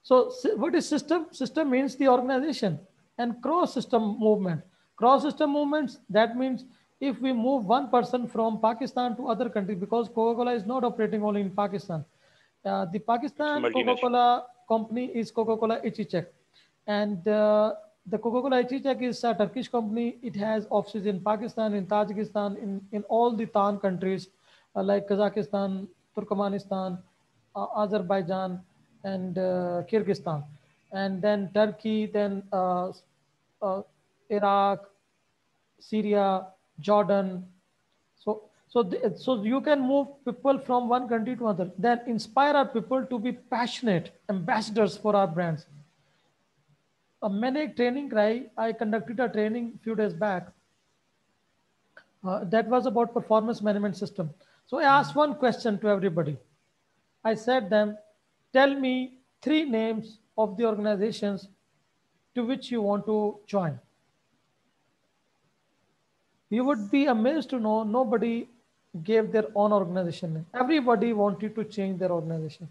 [SPEAKER 1] So what is system? System means the organization, and cross system movement. Cross system movements, that means if we move one person from Pakistan to other country, because Coca-Cola is not operating only in Pakistan. The
[SPEAKER 2] It's a
[SPEAKER 1] Pakistan
[SPEAKER 2] multinational.
[SPEAKER 1] Coca-Cola company is Coca-Cola Ichichek, and the Coca-Cola Ichichek is a Turkish company. It has offices in Pakistan, in Tajikistan, in all the Tan countries like Kazakhstan, Turkmenistan, Azerbaijan, and Kyrgyzstan, and then Turkey, then uh, Iraq, Syria, Jordan. So you can move people from one country to another. Then inspire our people to be passionate ambassadors for our brands. मैंने एक training कराई. I conducted a training few days back. That was about performance management system. So I asked one question to everybody. I said them, tell me 3 names of the organizations to which you want to join. You would be amazed to know nobody gave their own organization name. Everybody wanted to change their organization.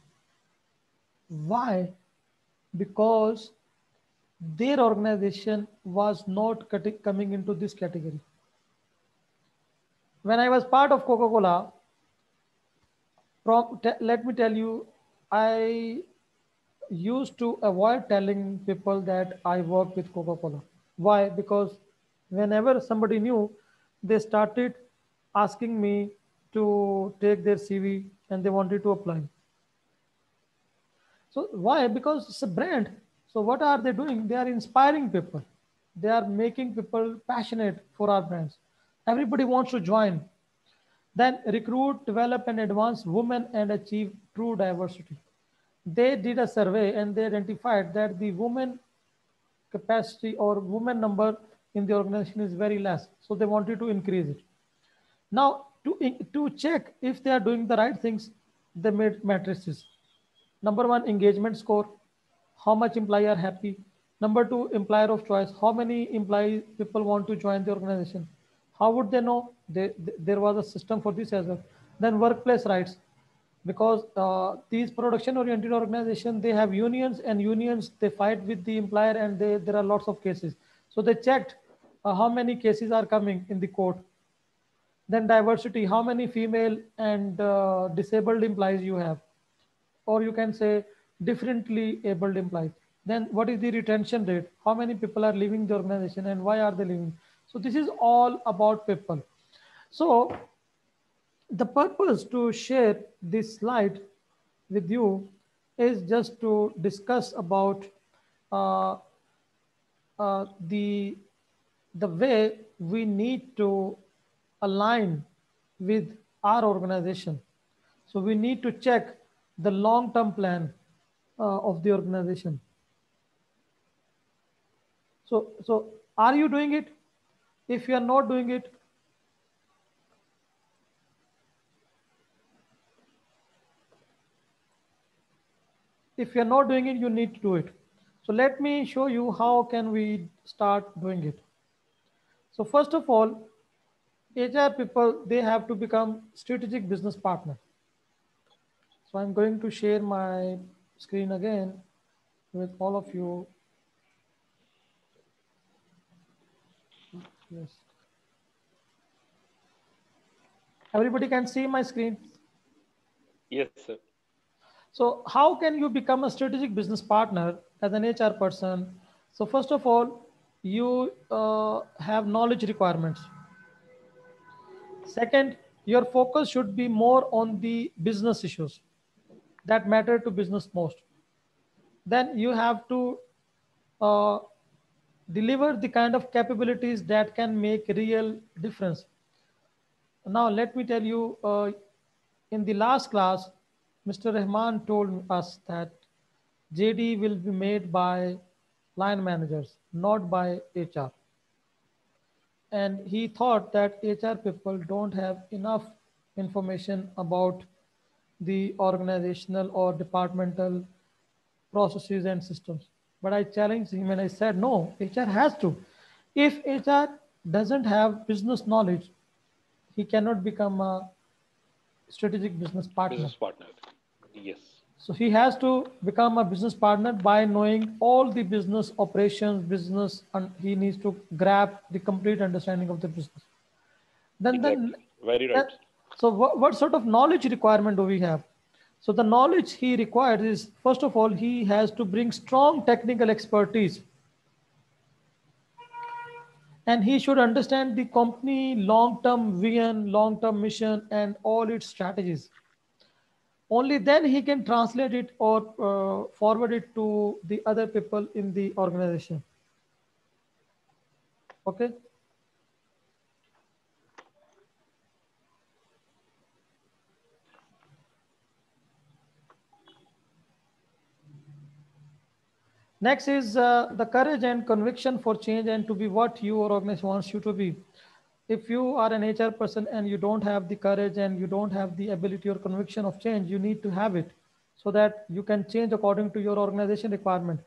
[SPEAKER 1] Why? Because their organization was not coming into this category. When I was part of Coca-Cola, let me tell you, I used to avoid telling people that I work with Coca-Cola. Why? Because whenever somebody new, they started asking me to take their CV and they wanted to apply. So why? Because it's a brand. So what are they doing? They are inspiring people. They are making people passionate for our brands. Everybody wants to join. Then recruit, develop, and advance women and achieve true diversity. They did a survey and they identified that the women capacity or women number in the organization is very less. So they wanted to increase it. Now, to check if they are doing the right things, they made matrices. Number one, engagement score, how much employee are happy. Number two, employer of choice, how many employee people want to join the organization. How would they know? There was a system for this as well. Then workplace rights, because these production oriented organizations, they have unions, and unions, they fight with the employer, and there are lots of cases. So they checked how many cases are coming in the court. Then diversity, how many female and disabled employees you have, or you can say differently abled employees. Then what is the retention rate, how many people are leaving the organization and why are they leaving. So this is all about people. So the purpose to share this slide with you is just to discuss about uh, the way we need to align with our organization. So we need to check the long-term plan of the organization. So are you doing it? If you are not doing it, you need to do it. So let me show you how can we start doing it. So first of all, HR people, they have to become strategic business partner. So I'm going to share my screen again with all of you. Yes. Everybody can see my screen.
[SPEAKER 2] Yes, sir.
[SPEAKER 1] So how can you become a strategic business partner as an HR person? So first of all, you have knowledge requirements. Second, your focus should be more on the business issues that matter to business most. Then you have to uh, deliver the kind of capabilities that can make real difference. Now let me tell you, in the last class, Mr. Rahman told us that JD will be made by line managers, not by HR. And he thought that HR people don't have enough information about the organizational or departmental processes and systems. But I challenged him and I said, no, HR has to. If HR doesn't have business knowledge, he cannot become a strategic business partner.
[SPEAKER 2] Business partner. Yes.
[SPEAKER 1] So he has to become a business partner by knowing all the business operations, business, and he needs to grab the complete understanding of the business. Then,
[SPEAKER 2] Exactly. Very
[SPEAKER 1] then
[SPEAKER 2] right.
[SPEAKER 1] so what sort of knowledge requirement do we have? So the knowledge he requires is, first of all, he has to bring strong technical expertise, and he should understand the company long-term vision, long-term mission, and all its strategies. Only then he can translate it or forward it to the other people in the organization. Okay. Next is the courage and conviction for change and to be what your organization wants you to be. If you are an HR person and you don't have the courage and you don't have the ability or conviction of change, you need to have it so that you can change according to your organization requirement.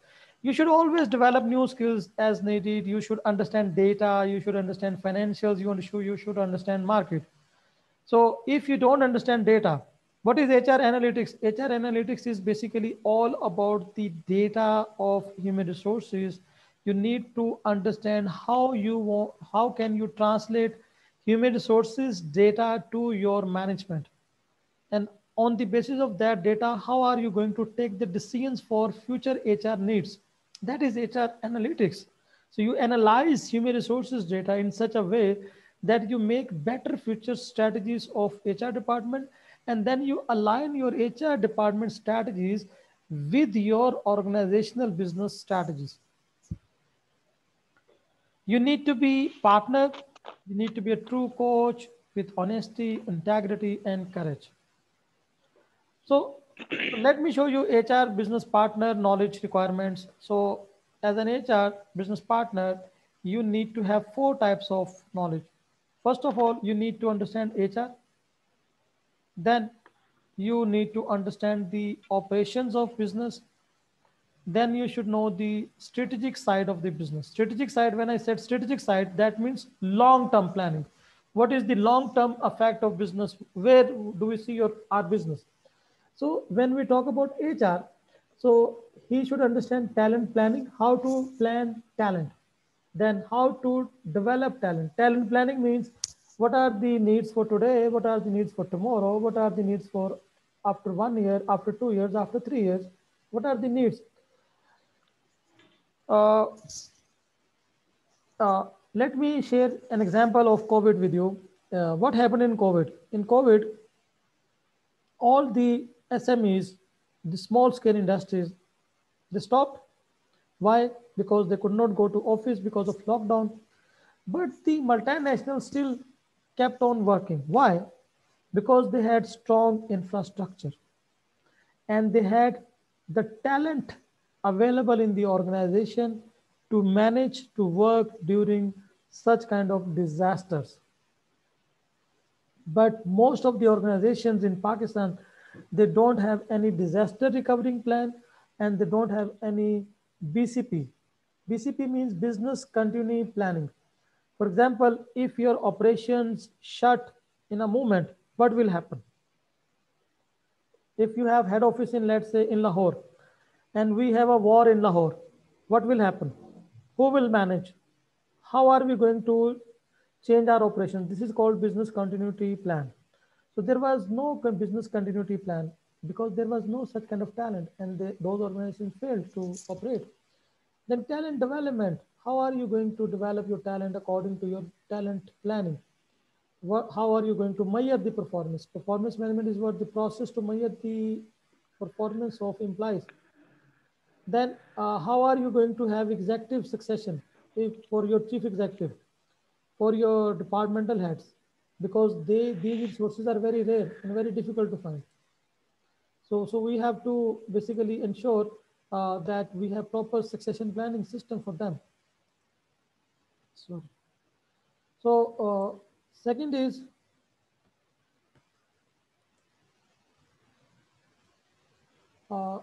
[SPEAKER 1] You should always develop new skills as needed. You should understand data. You should understand financials. You should understand market. So if you don't understand data, what is HR analytics? HR analytics is basically all about the data of human resources. You need to understand how can you translate human resources data to your management. And on the basis of that data, how are you going to take the decisions for future HR needs? That is HR analytics. So you analyze human resources data in such a way that you make better future strategies of HR department, and then you align your HR department strategies with your organizational business strategies. You need to be partner. You need to be a true coach with honesty, integrity, and courage. So let me show you HR business partner knowledge requirements. So as an HR business partner, you need to have four types of knowledge. First of all, you need to understand HR. Then you need to understand the operations of business. Then you should know the strategic side of the business. Strategic side, when I said strategic side, that means long-term planning. What is the long-term effect of business? Where do we see our business? So when we talk about HR, so he should understand talent planning, how to plan talent, then how to develop talent. Talent planning means what are the needs for today, what are the needs for tomorrow, what are the needs for after 1 year, after 2 years, after 3 years, what are the needs. Uh, Let me share an example of COVID with you. What happened in COVID? In COVID, all the SMEs, the small scale industries, they stopped. Why? Because they could not go to office because of lockdown. But the multinationals still kept on working. Why? Because they had strong infrastructure and they had the talent available in the organization to manage to work during such kind of disasters. But most of the organizations in Pakistan, they don't have any disaster recovering plan and they don't have any BCP. BCP means business continuity planning. For example, if your operations shut in a moment, what will happen? If you have head office in, let's say, in Lahore, and we have a war in Lahore, what will happen? Who will manage? How are we going to change our operations? This is called business continuity plan. So there was no business continuity plan because there was no such kind of talent, and those organizations failed to operate. Then talent development. How are you going to develop your talent according to your talent planning? How are you going to measure the performance? Performance management is what the process to measure the performance of employees. Then how are you going to have executive succession for your chief executive, for your departmental heads? Because these resources are very rare and very difficult to find. So we have to basically ensure that we have proper succession planning system for them. So, second is uh,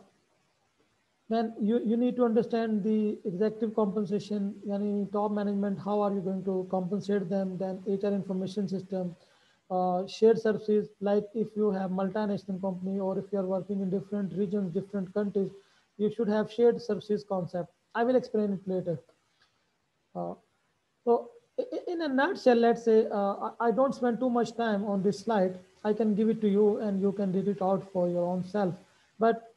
[SPEAKER 1] then you need to understand the executive compensation, yani top management, how are you going to compensate them, then HR information system, shared services, like if you have multinational company or if you are working in different regions, different countries, you should have shared services concept. I will explain it later. Uh, so in a nutshell, let's say I don't spend too much time on this slide. I can give it to you and you can read it out for your own self. But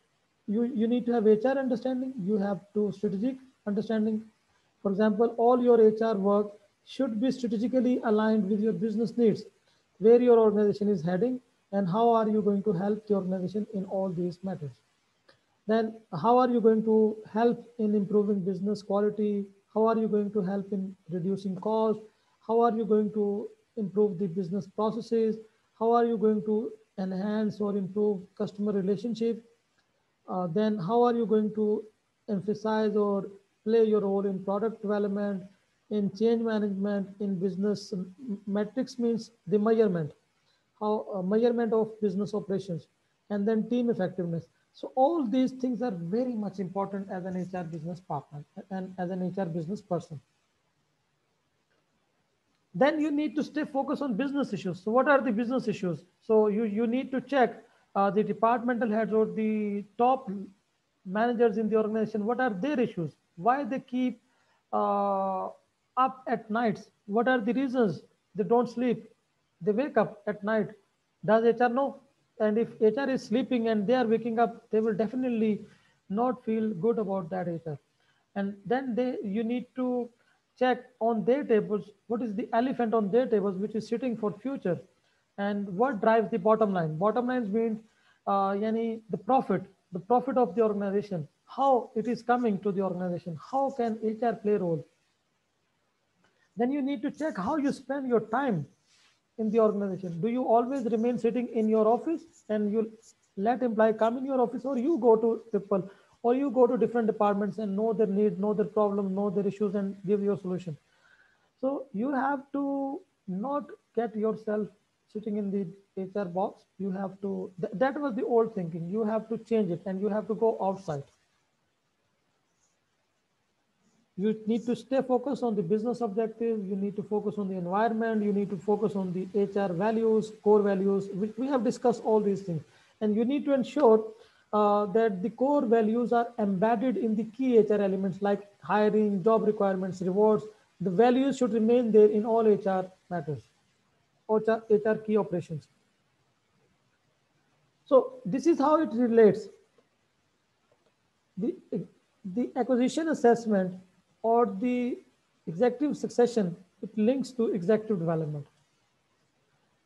[SPEAKER 1] you need to have HR understanding. You have to strategic understanding. For example, all your HR work should be strategically aligned with your business needs, where your organization is heading, and how are you going to help the organization in all these matters. Then how are you going to help in improving business quality? How are you going to help in reducing cost? How are you going to improve the business processes? How are you going to enhance or improve customer relationship? Then how are you going to emphasize or play your role in product development, in change management, in business metrics, means the measurement, how measurement of business operations, and then team effectiveness. So all these things are very much important as an HR business partner and as an HR business person. Then you need to stay focused on business issues. So what are the business issues? So you need to check the departmental heads or the top managers in the organization, what are their issues, why they keep uh, up at nights, what are the reasons they don't sleep, they wake up at night. Does HR know? And if HR is sleeping and they are waking up, they will definitely not feel good about that HR. And then you need to check on their tables what is the elephant on their tables which is sitting for future, and what drives the bottom line. Bottom lines means yani the profit of the organization, how it is coming to the organization, how can HR play role. Then you need to check how you spend your time in the organization. Do you always remain sitting in your office and you let employee come in your office, or you go to people, or you go to different departments and know their need, know their problem, know their issues, and give your solution. So you have to not get yourself sitting in the HR box. You have to, that was the old thinking. You have to change it and you have to go outside. You need to stay focused on the business objective. You need to focus on the environment. You need to focus on the HR values, core values. We have discussed all these things. And you need to ensure that the core values are embedded in the key HR elements like hiring, job requirements, rewards. The values should remain there in all HR matters, HR key operations. So this is how it relates. The, the acquisition assessment or the executive succession, it links to executive development.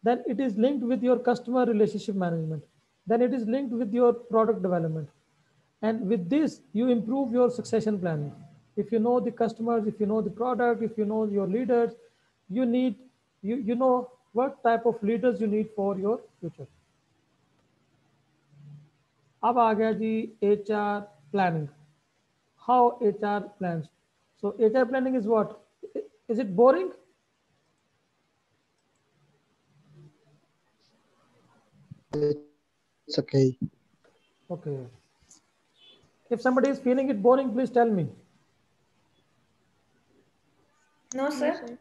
[SPEAKER 1] Then it is linked with your customer relationship management. Then it is linked with your product development. And with this, you improve your succession planning. If you know the customers, if you know the product, if you know your leaders, you need, you know what type of leaders you need for your future. अब आ गया जी HR planning. How HR plans. So HR planning is what? Is it boring?
[SPEAKER 16] It's okay.
[SPEAKER 1] Okay. If somebody is feeling it boring, please tell me.
[SPEAKER 6] No, sir.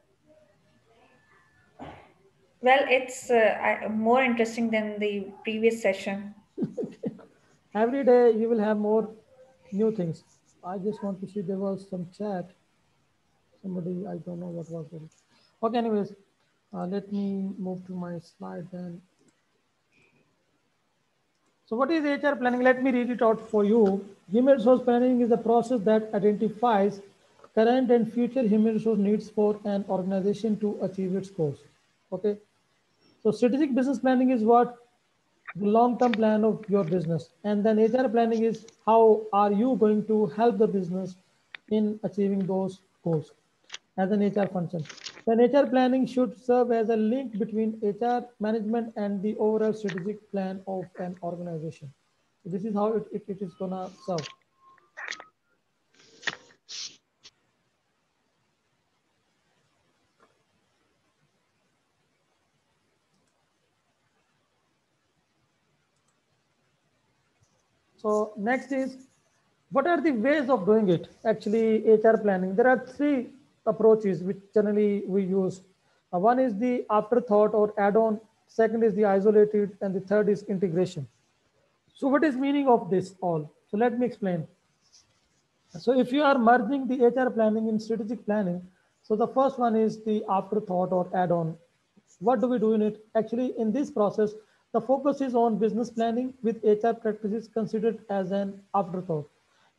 [SPEAKER 6] Well, it's more interesting than the previous session.
[SPEAKER 1] Every day you will have more new things. I just want to see, there was some chat. Somebody, I don't know what was it. Okay, anyways, let me move to my slide then. So what is HR planning? Let me read it out for you. Human resource planning is a process that identifies current and future human resource needs for an organization to achieve its goals. Okay. So strategic business planning is what? The long-term plan of your business. And then HR planning is how are you going to help the business in achieving those goals as an HR function. Then HR planning should serve as a link between HR management and the overall strategic plan of an organization. This is how it is gonna serve. So next is, what are the ways of doing it? Actually, HR planning. There are three approaches which generally we use. One is the afterthought or add-on. Second is the isolated, and the third is integration. So what is meaning of this all? So let me explain. So if you are merging the HR planning in strategic planning, so the first one is the afterthought or add-on. What do we do in it? Actually, in this process, the focus is on business planning with HR practices considered as an afterthought.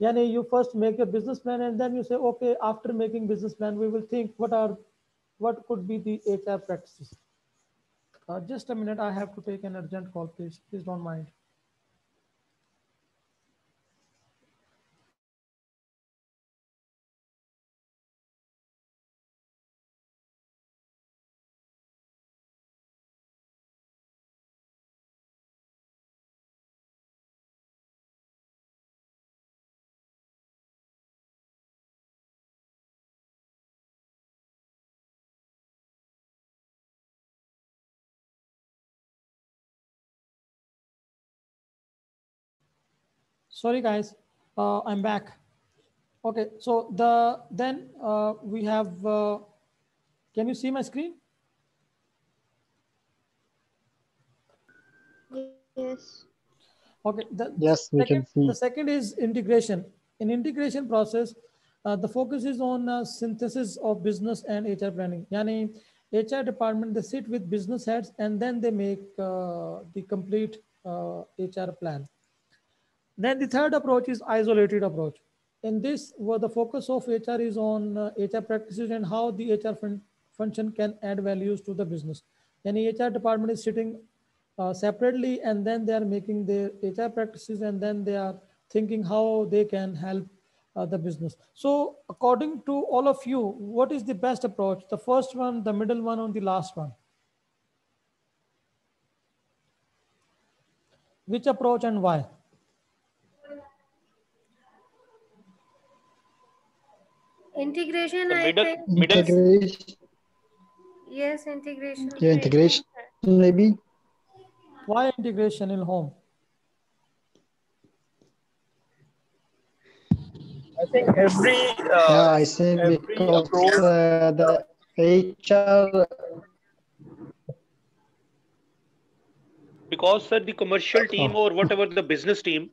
[SPEAKER 1] Yani you first make a business plan and then you say, okay, after making business plan, we will think what could be the HR practices. Just a minute, I have to take an urgent call, please. Please don't mind. Sorry, guys. I'm back. Okay, so we have. Can you see my screen?
[SPEAKER 3] Yes.
[SPEAKER 1] Okay.
[SPEAKER 16] Yes, we can
[SPEAKER 1] The
[SPEAKER 16] see.
[SPEAKER 1] second is integration. In integration process, the focus is on synthesis of business and HR planning. Yani HR department, they sit with business heads and then they make the complete HR plan. Then the third approach is isolated approach. In this, where the focus of HR is on HR practices and how the HR function can add values to the business. Any HR department is sitting separately and then they are making their HR practices and then they are thinking how they can help the business. So according to all of you, what is the best approach? The first one, the middle one, or the last one? Which approach and why?
[SPEAKER 17] Integration,
[SPEAKER 2] The
[SPEAKER 17] I think.
[SPEAKER 2] middle.
[SPEAKER 16] Integration.
[SPEAKER 17] Yes, integration.
[SPEAKER 16] Yeah, integration maybe.
[SPEAKER 1] Why integration in home?
[SPEAKER 5] I think
[SPEAKER 16] Yeah, I say
[SPEAKER 5] every
[SPEAKER 16] because
[SPEAKER 5] approach.
[SPEAKER 16] the HR.
[SPEAKER 2] Because sir, the commercial team
[SPEAKER 16] Oh,
[SPEAKER 2] or whatever the business team,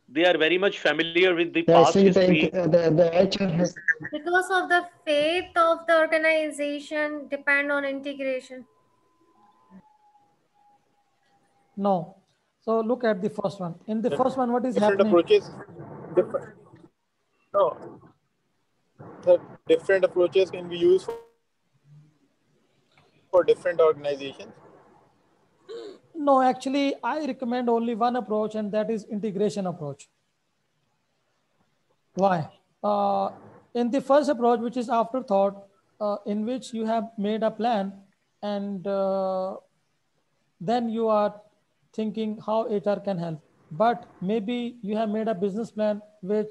[SPEAKER 2] they are very much familiar with the
[SPEAKER 16] yeah, I
[SPEAKER 2] past
[SPEAKER 16] say
[SPEAKER 2] history.
[SPEAKER 16] the HR has.
[SPEAKER 17] Because of the faith of the organization depend on integration.
[SPEAKER 1] No. So look at the first one. In the first one, what is
[SPEAKER 5] Different
[SPEAKER 1] happening?
[SPEAKER 5] approaches. Different. No, the different approaches can be used for different organizations.
[SPEAKER 1] No, actually, I recommend only one approach, and that is integration approach. Why? Uh, in the first approach, which is afterthought, in which you have made a plan and then you are thinking how HR can help. But maybe you have made a business plan where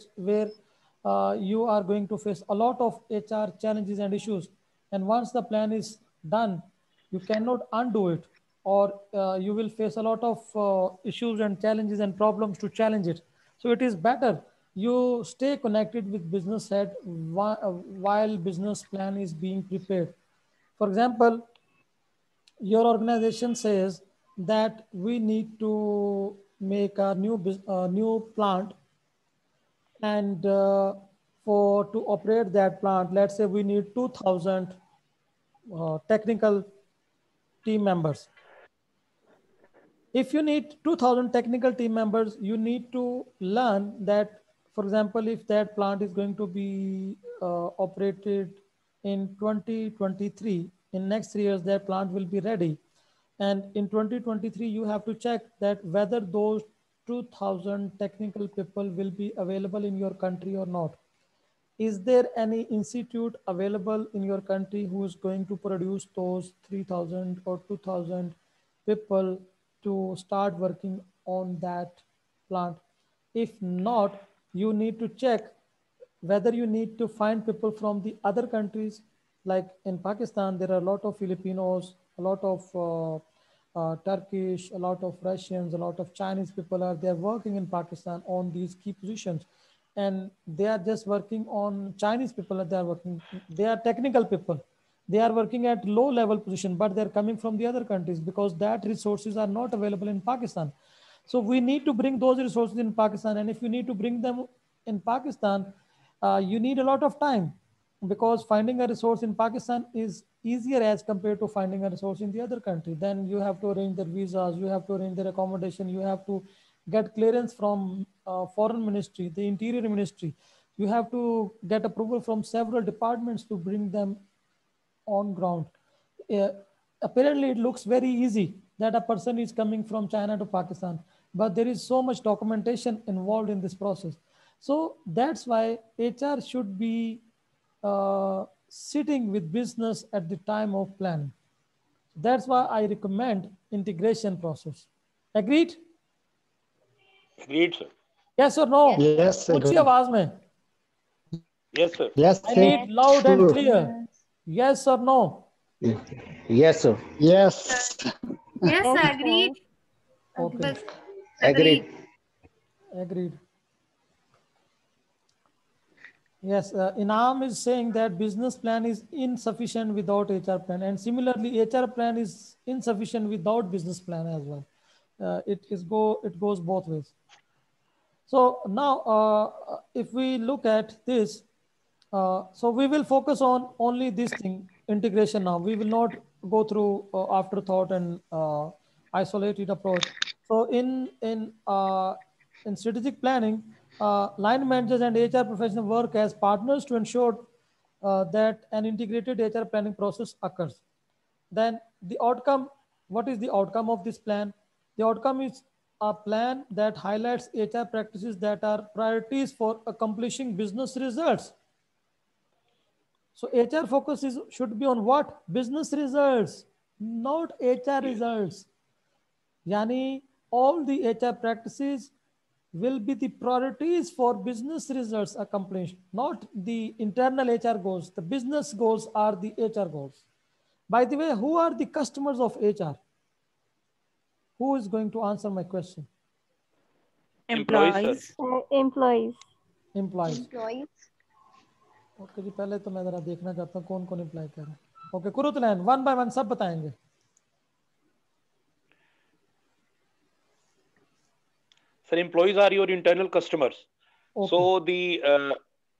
[SPEAKER 1] you are going to face a lot of HR challenges and issues. And once the plan is done, you cannot undo it, or you will face a lot of issues and challenges and problems to challenge it. So it is better you stay connected with business head while business plan is being prepared. For example, your organization says that we need to make a new plant, and for to operate that plant, let's say we need 2000 technical team members. If you need 2000 technical team members, you need to learn that, for example, if that plant is going to be operated in 2023, in next 3 years that plant will be ready, and in 2023 you have to check that whether those 2000 technical people will be available in your country or not. Is there any institute available in your country who is going to produce those 3000 or 2000 people to start working on that plant. If not, you need to check whether you need to find people from the other countries. Like in Pakistan, there are a lot of Filipinos, a lot of Turkish, a lot of Russians, a lot of Chinese people are there working in Pakistan on these key positions, and they are just working on Chinese people. They are working. They are technical people. They are working at low level position, but they are coming from the other countries because that resources are not available in Pakistan. So we need to bring those resources in Pakistan, and if you need to bring them in Pakistan, you need a lot of time because finding a resource in Pakistan is easier as compared to finding a resource in the other country. Then you have to arrange their visas, you have to arrange their accommodation, you have to get clearance from foreign ministry, the interior ministry. You have to get approval from several departments to bring them on ground. Uh, Apparently, it looks very easy that a person is coming from China to Pakistan, but there is so much documentation involved in this process. So that's why HR should be sitting with business at the time of planning. That's why I recommend integration process. Agreed?
[SPEAKER 2] Agreed, sir.
[SPEAKER 1] Yes or no?
[SPEAKER 16] Yes,
[SPEAKER 1] ऊंची
[SPEAKER 16] agreed.
[SPEAKER 1] आवाज में.
[SPEAKER 2] Yes, sir.
[SPEAKER 16] Yes,
[SPEAKER 1] I
[SPEAKER 16] sir.
[SPEAKER 1] need loud and
[SPEAKER 16] Sure.
[SPEAKER 1] clear. Yes or no?
[SPEAKER 7] Yes, sir.
[SPEAKER 16] Yes.
[SPEAKER 6] Yes,
[SPEAKER 4] Yes,
[SPEAKER 6] agreed.
[SPEAKER 1] Okay.
[SPEAKER 6] But
[SPEAKER 7] Agreed.
[SPEAKER 1] Agreed. Yes, Inam is saying that business plan is insufficient without HR plan, and similarly, HR plan is insufficient without business plan as well. It goes both ways. So now, if we look at this, so we will focus on only this thing, integration now. We will not go through afterthought and isolated approach. So in strategic planning, line managers and HR professionals work as partners to ensure that an integrated HR planning process occurs. Then the outcome, what is the outcome of this plan? The outcome is a plan that highlights HR practices that are priorities for accomplishing business results. So HR focus should be on what? Business results, not HR results. Yani all the HR practices will be the priorities for business results accomplished, not the internal HR goals. The business goals are the HR goals. By the way, who are the customers of HR? Who is going to answer my question?
[SPEAKER 2] Employees, sir.
[SPEAKER 14] Employees.
[SPEAKER 15] Employees.
[SPEAKER 1] Employees.
[SPEAKER 3] Employees.
[SPEAKER 1] Okay ji, पहले तो मैं जरा देखना चाहता हूँ कौन कौन apply कर रहा है. ओके, कुरुतलैन वन बाय वन सब बताएंगे.
[SPEAKER 2] Sir, employees are your internal customers.
[SPEAKER 1] Okay.
[SPEAKER 2] So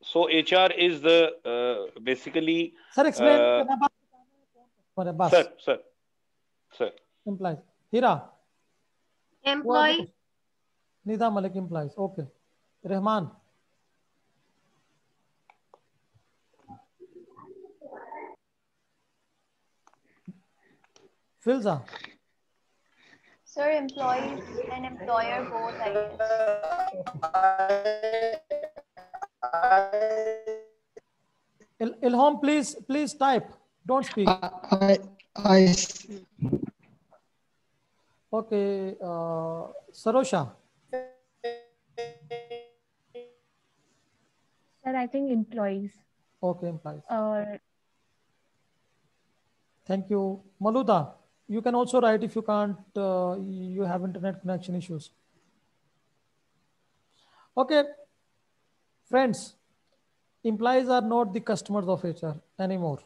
[SPEAKER 2] so HR is the basically.
[SPEAKER 1] Sir explain करना बस.
[SPEAKER 2] Sir.
[SPEAKER 1] Employees. Hira.
[SPEAKER 17] Employee.
[SPEAKER 1] Nida Malik employees. Okay. Rahman. Filza.
[SPEAKER 3] Sir, employees and employer both, I guess.
[SPEAKER 1] Ilham, please type. Don't speak.
[SPEAKER 16] I
[SPEAKER 1] Okay. Sarosha.
[SPEAKER 4] Sir, I think employees.
[SPEAKER 1] Okay, employees.
[SPEAKER 4] Or
[SPEAKER 1] Thank you. Maluda, you can also write if you can't, you have internet connection issues. Okay, friends, employees are not the customers of HR anymore.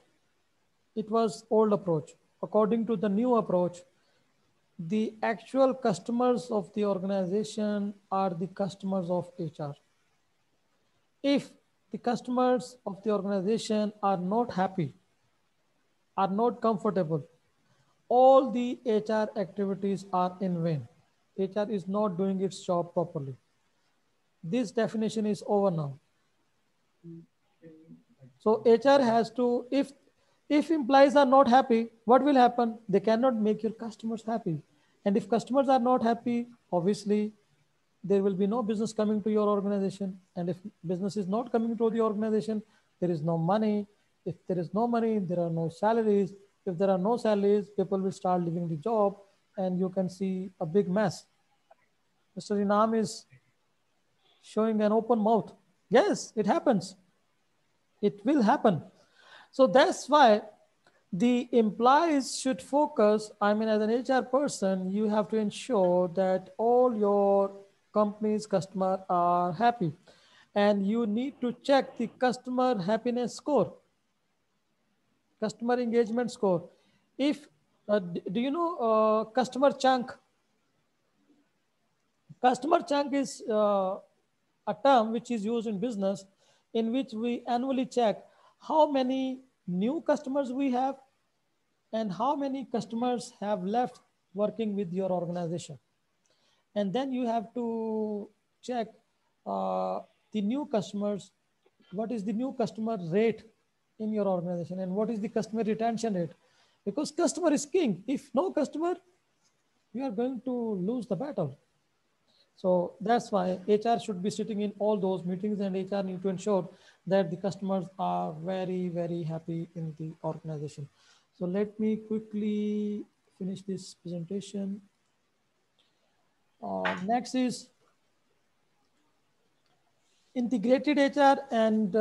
[SPEAKER 1] It was old approach. According to the new approach, the actual customers of the organization are the customers of HR. If the customers of the organization are not happy, are not comfortable, all the HR activities are in vain. HR is not doing its job properly. This definition is over now. So HR has to, if employees are not happy, what will happen? They cannot make your customers happy. And if customers are not happy, obviously there will be no business coming to your organization. And if business is not coming to the organization, there is no money. If there is no money, there are no salaries. If there are no salaries, people will start leaving the job and you can see a big mess. Mr. Inam is showing an open mouth. Yes, it happens. It will happen. So that's why the employees should focus. I mean, as an HR person, you have to ensure that all your company's customer are happy, and you need to check the customer happiness score, customer engagement score. If do you know customer chunk? Customer chunk is a term which is used in business, in which we annually check how many new customers we have and how many customers have left working with your organization. And then you have to check uh, the new customers, what is the new customer rate in your organization, and what is the customer retention rate, because customer is king. If no customer, you are going to lose the battle. So that's why HR should be sitting in all those meetings, and HR need to ensure that the customers are very, very happy in the organization. So let me quickly finish this presentation. Next is integrated HR and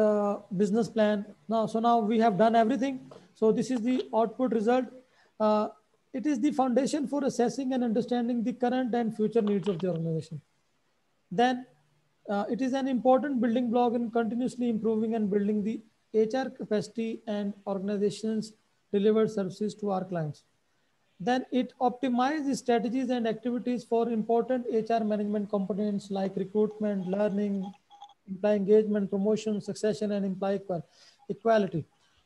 [SPEAKER 1] business plan. Now we have done everything. So this is the output result. Uh, it is the foundation for assessing and understanding the current and future needs of the organization. Then it is an important building block in continuously improving and building the HR capacity and organizations deliver services to our clients. Then it optimizes strategies and activities for important HR management components like recruitment, learning, employee engagement, promotion, succession, and employee equality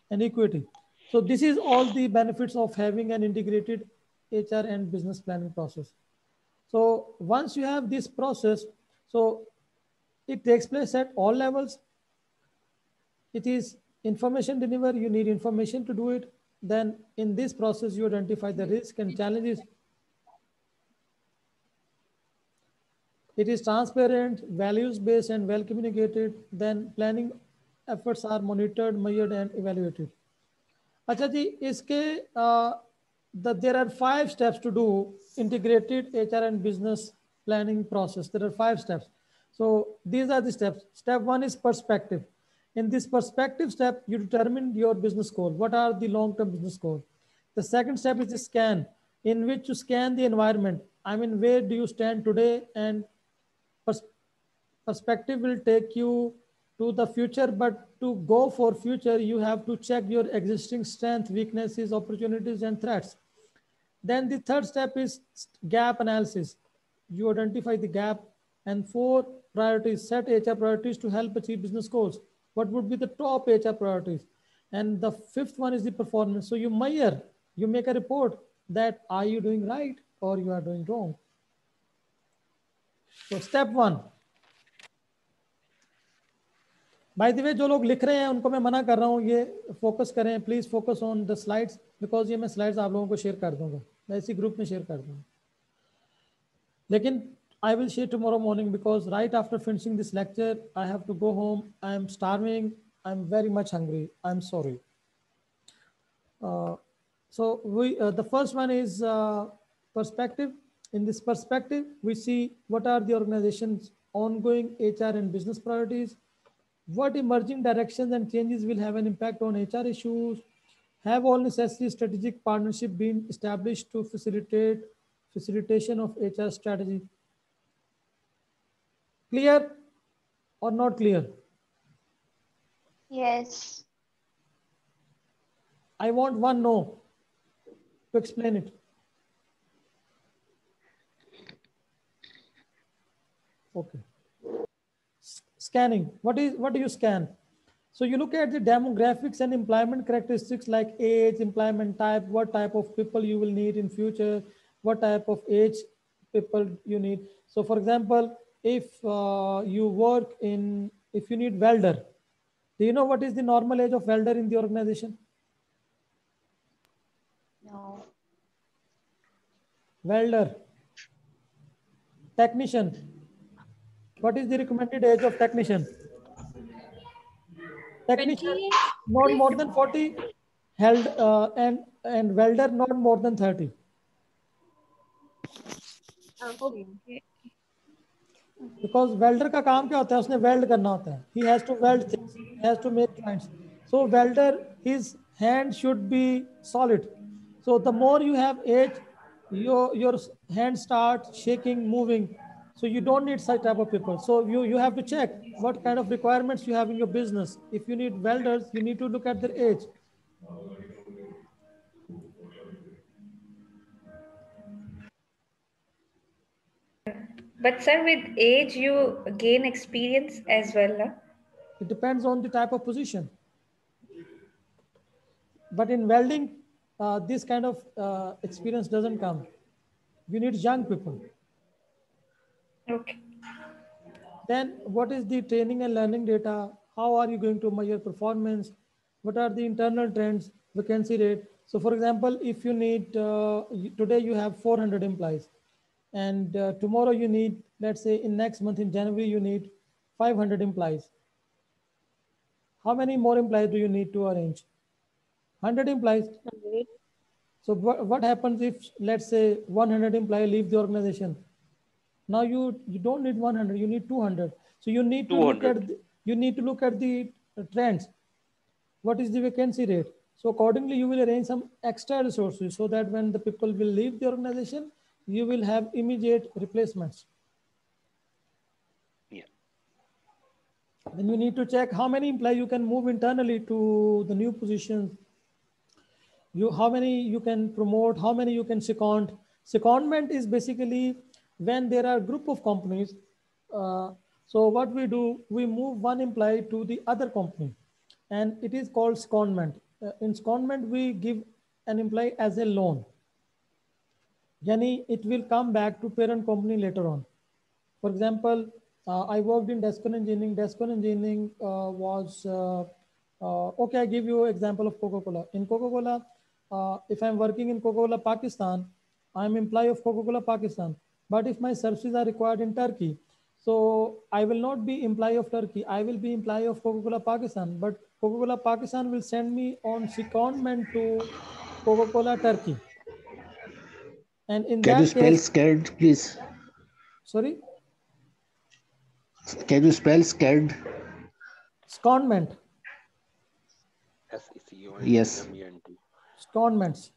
[SPEAKER 1] and equity. So this is all the benefits of having an integrated HR and business planning process. So once you have this process, so it takes place at all levels. It is information delivery, you need information to do it. Then in this process, you identify the risk and challenges. It is transparent, values-based, and well communicated. Then planning efforts are monitored, measured, and evaluated. अच्छा जी, इसके there are 5 steps to do integrated HR and business planning process. There are 5 steps. So these are the steps. Step 1 is perspective. In this perspective step, you determine your business goal. What are the long-term business goals? The second step is the scan, in which you scan the environment. I mean, where do you stand today? And perspective will take you to the future, but to go for future, you have to check your existing strength, weaknesses, opportunities, and threats. Then the third step is gap analysis. You identify the gap. And 4 priorities, set HR priorities to help achieve business goals. What would be the top HR priorities? And the 5th one is the performance. So you measure, you make a report that are you doing right or you are doing wrong. So step 1. By the way जो लोग लिख रहे हैं उनको मैं मना कर रहा हूँ, ये फोकस करें, please focus on the slides, because ये मैं स्लाइड्स आप लोगों को शेयर कर दूंगा, मैं इसी ग्रुप में शेयर कर दूंगा. लेकिन I will share tomorrow morning, because right after finishing this lecture, I have to go home. I am starving. I'm very much hungry. I'm sorry. The first one is perspective. In this perspective, we see what are the organization's ongoing HR and business priorities, what emerging directions and changes will have an impact on HR issues, have all necessary strategic partnership been established to facilitation of HR strategy. Clear or not clear?
[SPEAKER 3] Yes.
[SPEAKER 1] I want one no to explain it. Okay. Scanning. What do you scan? So you look at the demographics and employment characteristics like age, employment type, what type of people you will need in future, what type of age people you need. So for example, if if you need welder, do you know what is the normal age of welder in the organization?
[SPEAKER 3] No.
[SPEAKER 1] Welder. Technician. What is the recommended age of technician? Technician not more than 40, held and welder not more than 30.
[SPEAKER 3] Okay.
[SPEAKER 1] Because welder का काम क्या होता है, उसने weld करना होता है, he has to weld things, he has to make joints. So welder, his hand should be solid. So the more you have age, your hand start shaking, moving. So you don't need such type of people. So you have to check what kind of requirements you have in your business. If you need welders, you need to look at their age.
[SPEAKER 6] But sir, with age, you gain experience as well. Huh?
[SPEAKER 1] It depends on the type of position. But in welding, this kind of experience doesn't come. You need young people.
[SPEAKER 6] Okay.
[SPEAKER 1] Then what is the training and learning data? How are you going to measure performance? What are the internal trends, vacancy rate? So for example, if you need, today you have 400 employees, and tomorrow you need, let's say in next month in January, you need 500 employees. How many more employees do you need to arrange? 100 employees. So what happens if, let's say, 100 employees leave the organization? Now you don't need 100, you need 200. So you need to look
[SPEAKER 2] 200.
[SPEAKER 1] at the trends. What is the vacancy rate? So accordingly, you will arrange some extra resources so that when the people will leave the organization, you will have immediate replacements.
[SPEAKER 2] Yeah.
[SPEAKER 1] Then you need to check how many employees you can move internally to the new positions. How many you can promote, how many you can second. Secondment is basically when there are group of companies. So what we do, we move one employee to the other company, and it is called secondment. In secondment, we give an employee as a loan. Yani it will come back to parent company later on. For example, I worked in Descon Engineering. Descon Engineering was, okay, I give you example of Coca-Cola. In Coca-Cola, if I'm working in Coca-Cola Pakistan, I'm employee of Coca-Cola Pakistan. But if my services are required in Turkey, so I will not be employee of Turkey. I will be employee of Coca-Cola Pakistan. But Coca-Cola Pakistan will send me on secondment to Coca-Cola Turkey. And in
[SPEAKER 7] Can you
[SPEAKER 1] that
[SPEAKER 7] spell
[SPEAKER 1] case,
[SPEAKER 7] scared, please?
[SPEAKER 1] sorry?
[SPEAKER 7] Can you spell scared?
[SPEAKER 1] Secondment.
[SPEAKER 7] Yes.
[SPEAKER 1] Secondments.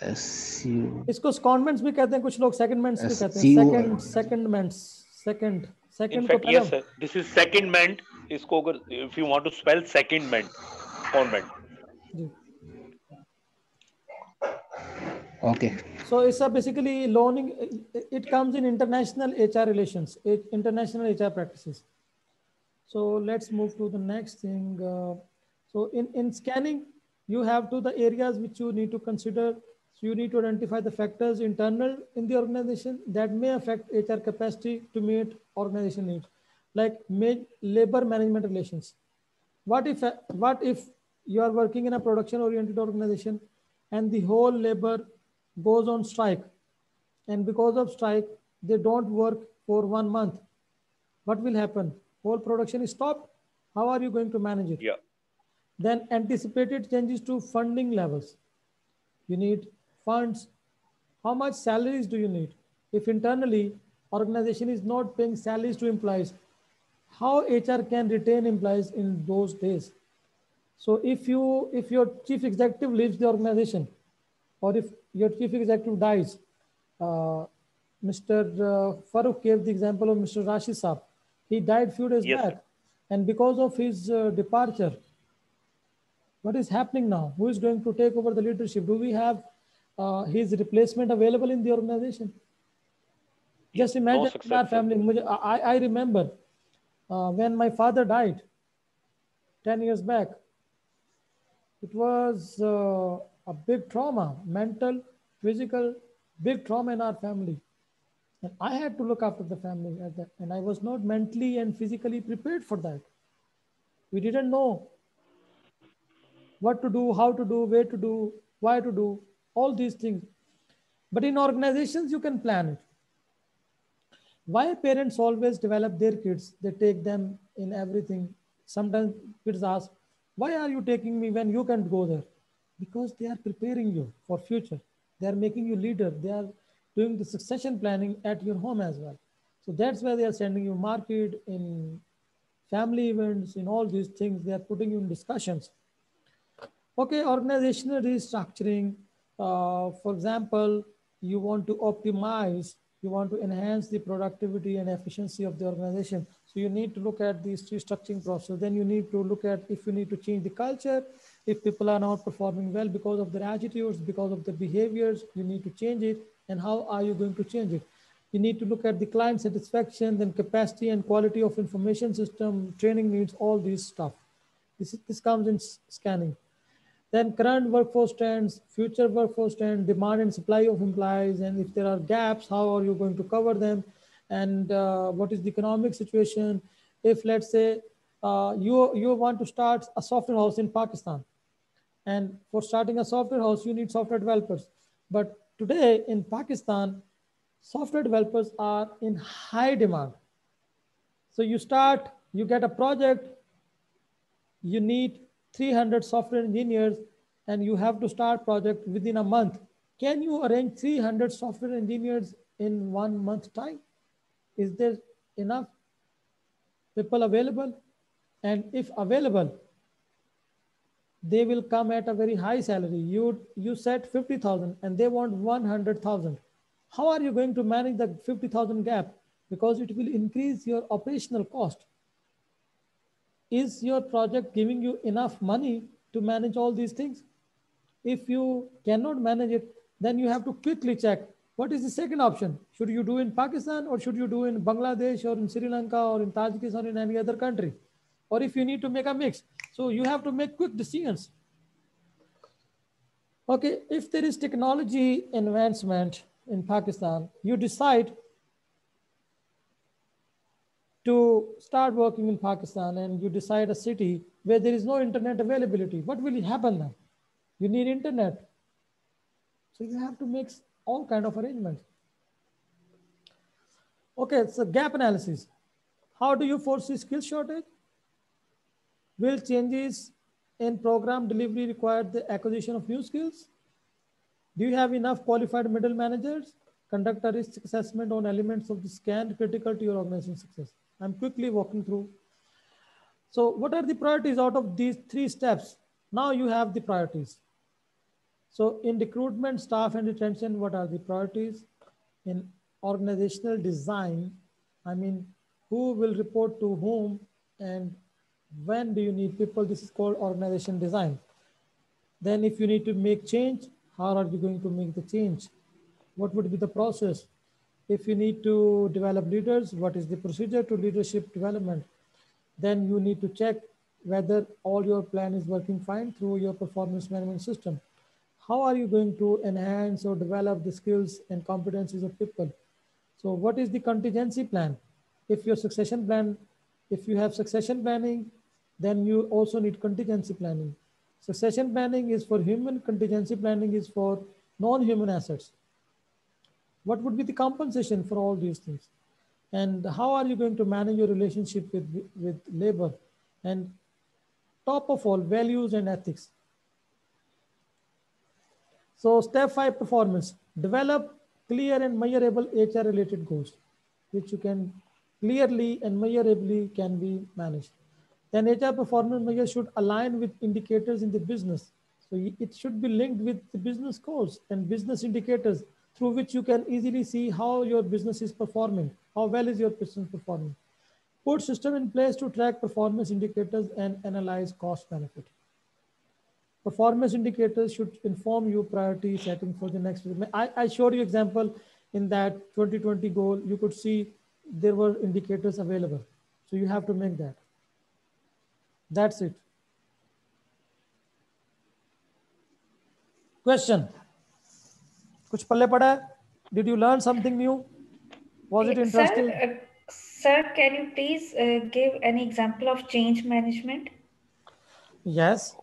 [SPEAKER 1] इसको secondments भी कहते हैं, कुछ लोग secondments भी कहते हैं.
[SPEAKER 2] In
[SPEAKER 1] Second को
[SPEAKER 2] fact,
[SPEAKER 1] पहला.
[SPEAKER 2] yes, sir. This is secondment. इसको अगर if you want to spell secondment, secondment.
[SPEAKER 7] Okay.
[SPEAKER 1] So it's a basically loaning. It comes in international HR relations, international HR practices. So let's move to the next thing. So in scanning, you have to the areas which you need to consider. So you need to identify the factors internal in the organization that may affect HR capacity to meet organization needs, like labor management relations. What if you are working in a production oriented organization and the whole labor goes on strike, and because of strike they don't work for 1 month? What will happen? Whole production is stopped. How are you going to manage it?
[SPEAKER 2] Yeah.
[SPEAKER 1] Then anticipated changes to funding levels. You need funds. How much salaries do you need? If internally organization is not paying salaries to employees, how HR can retain employees in those days? So if your chief executive leaves the organization, or if your chief executive dies, Mr. Farooq gave the example of Mr. Rashid Saab. He died few days
[SPEAKER 2] Yes,
[SPEAKER 1] back,
[SPEAKER 2] sir.
[SPEAKER 1] and because of his departure, what is happening now? Who is going to take over the leadership? Do we have his replacement available in the organization? Just
[SPEAKER 2] No
[SPEAKER 1] imagine in our
[SPEAKER 2] successor.
[SPEAKER 1] family. I remember when my father died 10 years back. It was a big trauma, mental, physical, big trauma in our family. And I had to look after the family at that. And I was not mentally and physically prepared for that. We didn't know what to do, how to do, where to do, why to do, all these things. But in organizations, you can plan it. Why parents always develop their kids? They take them in everything. Sometimes kids ask, why are you taking me when you can't go there? Because they are preparing you for future. They are making you leader. They are doing the succession planning at your home as well. So that's why they are sending you market in family events, in all these things. They are putting you in discussions. Okay, organizational restructuring. For example, you want to optimize, you want to enhance the productivity and efficiency of the organization. So you need to look at this restructuring process. Then you need to look at if you need to change the culture, if people are not performing well because of their attitudes, because of their behaviors, you need to change it. And how are you going to change it? You need to look at the client satisfaction, then capacity and quality of information system, training needs, all these stuff. This comes in scanning. Then current workforce trends, future workforce trends, demand and supply of employees, and if there are gaps, how are you going to cover them? And what is the economic situation? If let's say you want to start a software house in Pakistan, and for starting a software house, you need software developers. But today in Pakistan, software developers are in high demand. So you start, you get a project, you need 300 software engineers, and you have to start project within a month. Can you arrange 300 software engineers in 1 month time? Is there enough people available? And if available, they will come at a very high salary. You set 50,000 and they want 100,000. How are you going to manage the 50,000 gap? Because it will increase your operational cost. Is your project giving you enough money to manage all these things? If you cannot manage it, then you have to quickly check what is the second option. Should you do in Pakistan, or should you do in Bangladesh, or in Sri Lanka, or in Tajikistan, or in any other country? Or if you need to make a mix. So you have to make quick decisions. Okay, if there is technology advancement in Pakistan, you decide to start working in Pakistan, and you decide a city where there is no internet availability. What will happen then? You need internet. So you have to make all kind of arrangements. Okay, so gap analysis. How do you foresee skill shortage? Will changes in program delivery require the acquisition of new skills? Do you have enough qualified middle managers? Conduct a risk assessment on elements of the scan critical to your organization success. I'm quickly walking through. So what are the priorities out of these 3 steps? Now you have the priorities. So in recruitment, staff and retention, what are the priorities? In organizational design, I mean, who will report to whom and when do you need people? This is called organization design. Then if you need to make change, how are you going to make the change? What would be the process? If you need to develop leaders, what is the procedure to leadership development? Then you need to check whether all your plan is working fine through your performance management system. How are you going to enhance or develop the skills and competencies of people? So what is the contingency plan? If your succession plan, if you have succession planning, then you also need contingency planning. Succession planning is for human, contingency planning is for non-human assets. What would be the compensation for all these things? And how are you going to manage your relationship with labor? And top of all, values and ethics. So step 5, performance. Develop clear and measurable HR related goals, which you can clearly and measurably can be managed. Then HR performance measures should align with indicators in the business. So it should be linked with the business goals and business indicators through which you can easily see how your business is performing, how well is your business performing. Put system in place to track performance indicators and analyze cost benefit. Performance indicators should inform you priority setting for the next. I showed you example in that 2020 goal. You could see there were indicators available. So you have to make that. That's it. Question. Kuch palle pada hai? Did you learn something new? Was it interesting?
[SPEAKER 6] Sir, can you please give an example of change management?
[SPEAKER 1] Yes.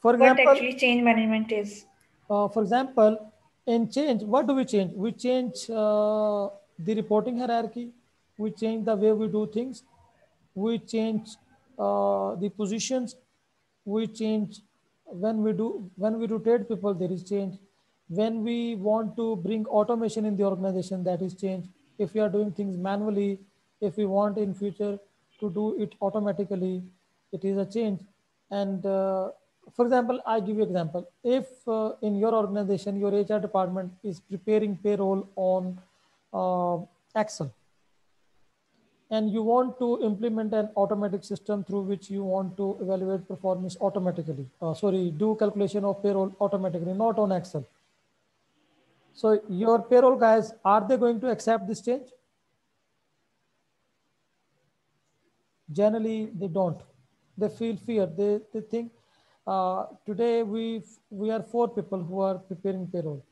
[SPEAKER 1] For example,
[SPEAKER 6] what actually change management is?
[SPEAKER 1] For example, in change, what do we change? We change the reporting hierarchy. We change the way we do things. We change the positions. We change when we rotate people, there is change. When we want to bring automation in the organization, that is change. if we are doing things manually, if we want in future to do it automatically, it is a change. And for example, I give you example. If in your organization, your HR department is preparing payroll on uh, Excel, and you want to implement an automatic system through which you want to evaluate performance automatically. Sorry, do calculation of payroll automatically, not on Excel. So your payroll guys, are they going to accept this change? Generally, they don't. They feel fear. They think today we are four people who are preparing payroll.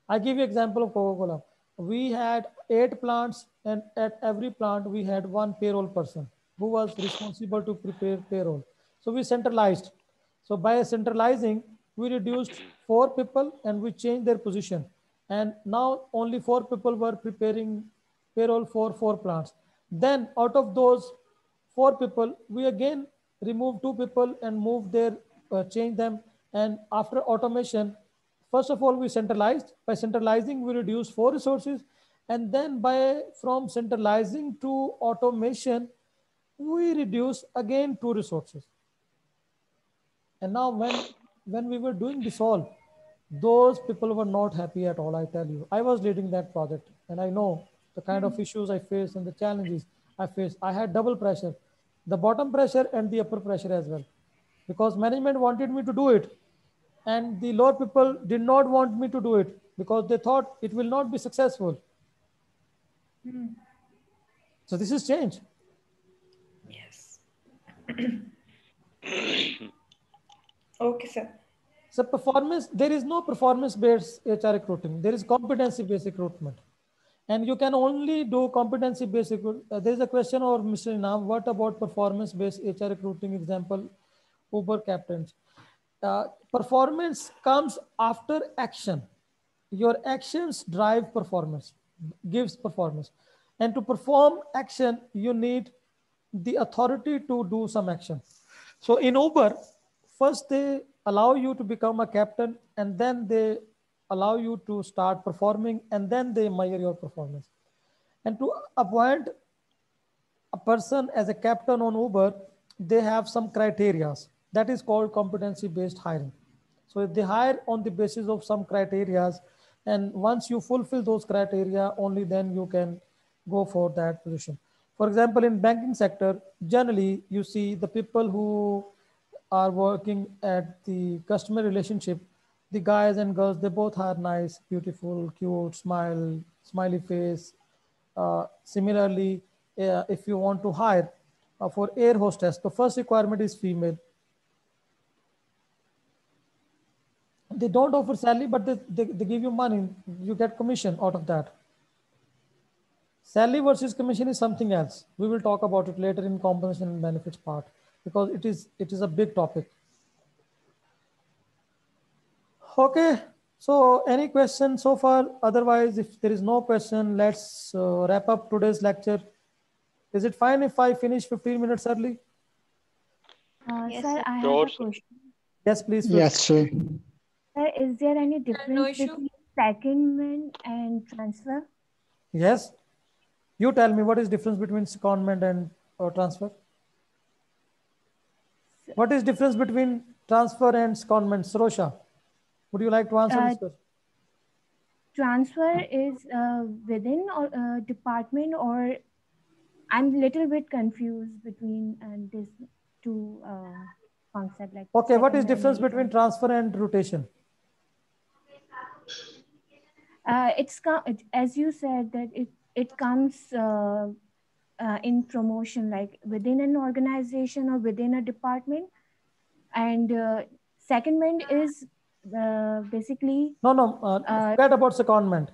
[SPEAKER 1] I give you example of Coca-Cola. We had 8 plants, and at every plant we had one payroll person who was responsible to prepare payroll. So we centralized. So by centralizing, we reduced 4 people and we changed their position. And now only 4 people were preparing payroll for 4 plants. Then out of those 4 people, we again remove 2 people and move their change them. And after automation, first of all, we centralized. By centralizing, we reduce 4 resources. And then by from centralizing to automation, we reduce again 2 resources. And now when we were doing this all, those people were not happy at all, I tell you. I was leading that project and I know the kind of issues I faced and the challenges I faced. I had double pressure, the bottom pressure and the upper pressure as well. Because management wanted me to do it, and the lower people did not want me to do it because they thought it will not be successful. So this is change.
[SPEAKER 6] Yes. Okay, sir.
[SPEAKER 1] So performance, there is no performance-based HR recruiting. There is competency-based recruitment. And you can only do competency-based recruitment. There is a question of Mr. Inam, what about performance-based HR recruiting example, Uber captains? Performance comes after action. Your actions drive performance, gives performance. And to perform action, you need the authority to do some action. So in Uber, first they allow you to become a captain, and then they allow you to start performing, and then they measure your performance. And to appoint a person as a captain on Uber, they have some criteria that is called competency based hiring. So they hire on the basis of some criteria, and once you fulfill those criteria, only then you can go for that position. For example, in banking sector, generally you see the people who are working at the customer relationship, the guys and girls, they both are nice, beautiful, cute, smiley face. Similarly, if you want to hire for air hostess, the first requirement is female. They don't offer salary, but they give you money. You get commission out of that. Salary versus commission is something else. We will talk about it later in compensation and benefits part, because it is a big topic. Okay, so any question so far? Otherwise, if there is no question, let's wrap up today's lecture. Is it fine if I finish 15 minutes early?
[SPEAKER 3] Yes,
[SPEAKER 4] Sir,
[SPEAKER 3] sir.
[SPEAKER 4] I have
[SPEAKER 2] Sure,
[SPEAKER 4] a
[SPEAKER 2] sir.
[SPEAKER 4] question.
[SPEAKER 1] Yes, please.
[SPEAKER 16] Yes, sir.
[SPEAKER 4] Sir, is there any
[SPEAKER 9] No
[SPEAKER 4] difference
[SPEAKER 9] issue.
[SPEAKER 4] between secondment and transfer?
[SPEAKER 1] Yes. You tell me, what is difference between secondment and transfer? What is difference between transfer and secondment? Sarosha, would you like to answer
[SPEAKER 4] Uh,
[SPEAKER 1] this question?
[SPEAKER 4] Transfer is within or department, or I'm little bit confused between these two concept, like
[SPEAKER 1] Okay, what is
[SPEAKER 4] secondment
[SPEAKER 1] difference
[SPEAKER 4] and
[SPEAKER 1] between
[SPEAKER 4] transfer.
[SPEAKER 1] transfer and rotation?
[SPEAKER 4] As you said that it comes in promotion, like within an organization or within a department, and secondment is basically
[SPEAKER 1] No,
[SPEAKER 4] uh,
[SPEAKER 1] forget about secondment.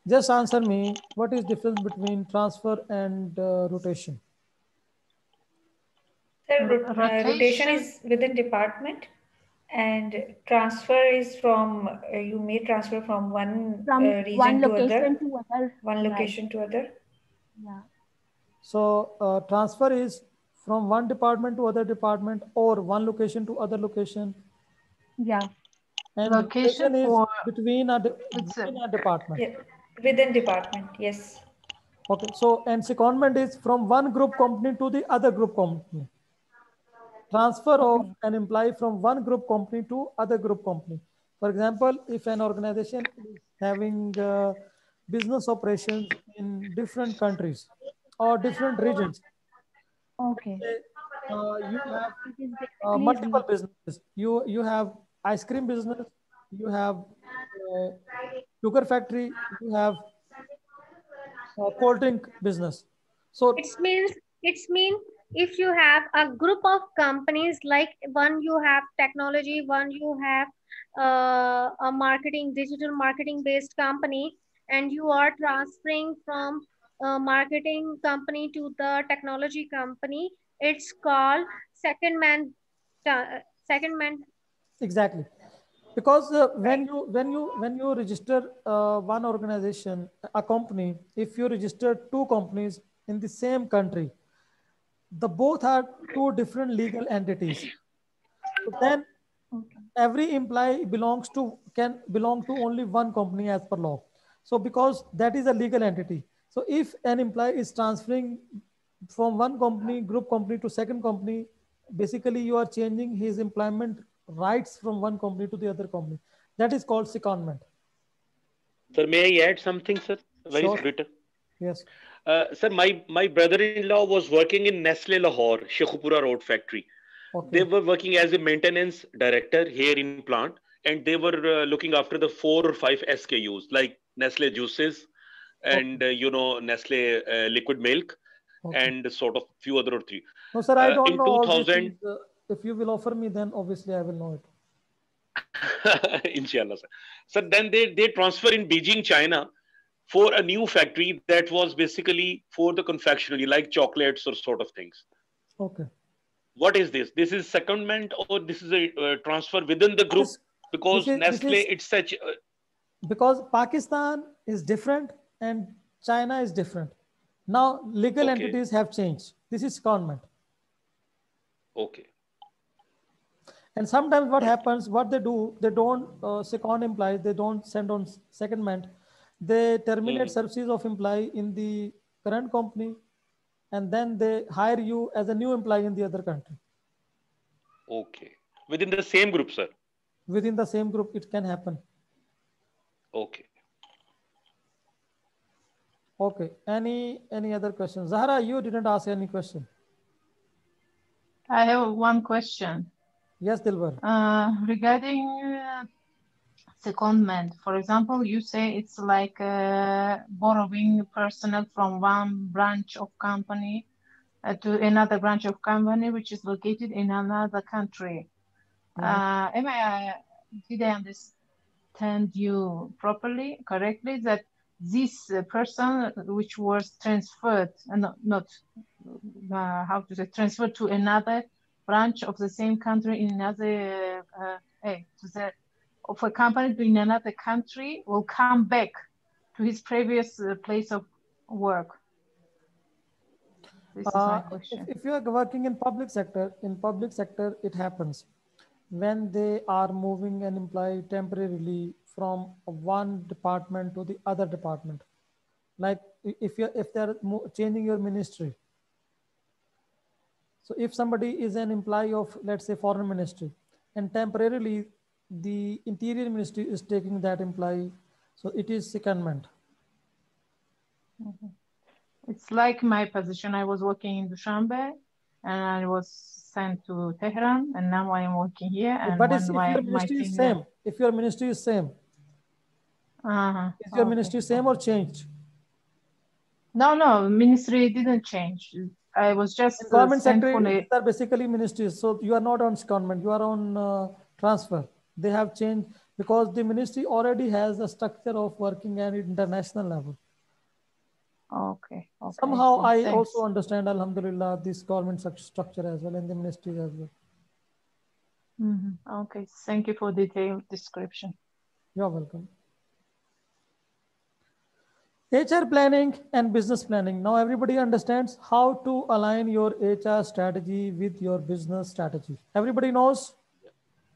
[SPEAKER 1] Just answer me, what is difference between transfer and rotation?
[SPEAKER 6] Sir, rotation
[SPEAKER 13] Rotation.
[SPEAKER 6] is within department, and transfer is from you may transfer from one
[SPEAKER 4] from one
[SPEAKER 6] region to
[SPEAKER 4] location
[SPEAKER 6] other,
[SPEAKER 4] to other,
[SPEAKER 6] one
[SPEAKER 4] right?
[SPEAKER 6] location to other.
[SPEAKER 4] Yeah.
[SPEAKER 1] So transfer is from one department to other department, or one location to other location.
[SPEAKER 4] Yeah.
[SPEAKER 1] And
[SPEAKER 13] Location
[SPEAKER 1] rotation is
[SPEAKER 13] for
[SPEAKER 1] between
[SPEAKER 13] it's
[SPEAKER 1] between a department.
[SPEAKER 6] Yeah, within department. Yes.
[SPEAKER 1] Okay, so and secondment is from one group company to the other group company. Transfer of an employee from one group company to other group company. For example, if an organization is having business operations in different countries or different regions,
[SPEAKER 4] Okay.
[SPEAKER 1] say, you have
[SPEAKER 4] It is basically
[SPEAKER 1] multiple businesses. You have ice cream business, you have sugar factory, you have cold drink business. So
[SPEAKER 8] It's mean if you have a group of companies, like one you have technology, one you have a marketing, digital marketing based company, and you are transferring from a marketing company to the technology company, it's called second man second man.
[SPEAKER 1] exactly, because
[SPEAKER 8] Right.
[SPEAKER 1] when you register one organization, a company, if you register two companies in the same country, the both are two different legal entities. So then every employee belongs to can belong to only one company as per law. So because that is a legal entity, so if an employee is transferring from one company, group company, to second company, basically you are changing his employment rights from one company to the other company. That is called secondment.
[SPEAKER 2] Sir, may I add something, sir? Very
[SPEAKER 1] Sure.
[SPEAKER 2] little.
[SPEAKER 1] Yes.
[SPEAKER 2] Sir, my brother-in-law was working in Nestle Lahore, Sheikhupura Road factory. They
[SPEAKER 1] Okay.
[SPEAKER 2] were working as a maintenance director here in plant, and they were looking after the 4 or 5 SKUs like Nestle juices
[SPEAKER 1] Okay.
[SPEAKER 2] and Nestle liquid milk
[SPEAKER 1] Okay.
[SPEAKER 2] and sort of few other or three.
[SPEAKER 1] No, sir, I don't
[SPEAKER 2] In
[SPEAKER 1] know all these
[SPEAKER 2] 2000,
[SPEAKER 1] things. If you will offer me, then obviously I will know it.
[SPEAKER 2] inshallah, sir. So then they transfer in Beijing, China, for a new factory that was basically for the confectionery, like chocolates or sort of things.
[SPEAKER 1] Okay.
[SPEAKER 2] What is this? This is secondment or this is a transfer within the group?
[SPEAKER 1] This this
[SPEAKER 2] Because
[SPEAKER 1] is this
[SPEAKER 2] Nestle,
[SPEAKER 1] is
[SPEAKER 2] it's such.
[SPEAKER 1] because Pakistan is different and China is different. Now legal
[SPEAKER 2] Okay,
[SPEAKER 1] entities have changed. This is secondment.
[SPEAKER 2] okay,
[SPEAKER 1] And sometimes what
[SPEAKER 2] right.
[SPEAKER 1] happens, what they do, they don't second employees, they don't send on secondment. They terminate
[SPEAKER 2] Mhm.
[SPEAKER 1] services of employee in the current company, and then they hire you as a new employee in the other country.
[SPEAKER 2] Okay. Within the same group, sir.
[SPEAKER 1] Within the same group, it can happen.
[SPEAKER 2] Okay.
[SPEAKER 1] Okay. Any other question? Zahra, you didn't ask any question.
[SPEAKER 13] I have one question.
[SPEAKER 1] Yes, Dilbar.
[SPEAKER 13] Regarding secondment, for example, you say it's like borrowing personnel from one branch of company to another branch of company which is located in another country. Did I understand you correctly, that this person which was transferred, not how to say, transferred to another branch of the same country in another to the of a company in another country will come back to his previous place of work? This is my question.
[SPEAKER 1] If you are working in public sector, it happens when they are moving an employee temporarily from one department to the other department. Like if they're changing your ministry. So if somebody is an employee of, let's say, foreign ministry, and temporarily the interior ministry is taking that employee, so it is secondment.
[SPEAKER 13] Mhm. It's like my position. I was working in Dushanbe and I was sent to Tehran, and now I am working here. And
[SPEAKER 1] But
[SPEAKER 13] when
[SPEAKER 1] if your
[SPEAKER 13] my
[SPEAKER 1] ministry is
[SPEAKER 13] team
[SPEAKER 1] same, if your ministry is same, is your
[SPEAKER 13] okay.
[SPEAKER 1] ministry same or changed?
[SPEAKER 13] No, ministry didn't change. I was
[SPEAKER 1] In
[SPEAKER 13] just
[SPEAKER 1] government
[SPEAKER 13] sent
[SPEAKER 1] sector,
[SPEAKER 13] for
[SPEAKER 1] these
[SPEAKER 13] a.
[SPEAKER 1] are basically ministries. So you are not on secondment, you are on transfer. They have changed because the ministry already has a structure of working at international level.
[SPEAKER 13] Okay, I
[SPEAKER 1] Somehow
[SPEAKER 13] see.
[SPEAKER 1] I also
[SPEAKER 13] Thanks.
[SPEAKER 1] understand, Alhamdulillah, this government structure as well and the ministries as well.
[SPEAKER 13] Okay, thank you for detailed description.
[SPEAKER 1] You're welcome. HR planning and business planning. Now everybody understands how to align your HR strategy with your business strategy. Everybody knows?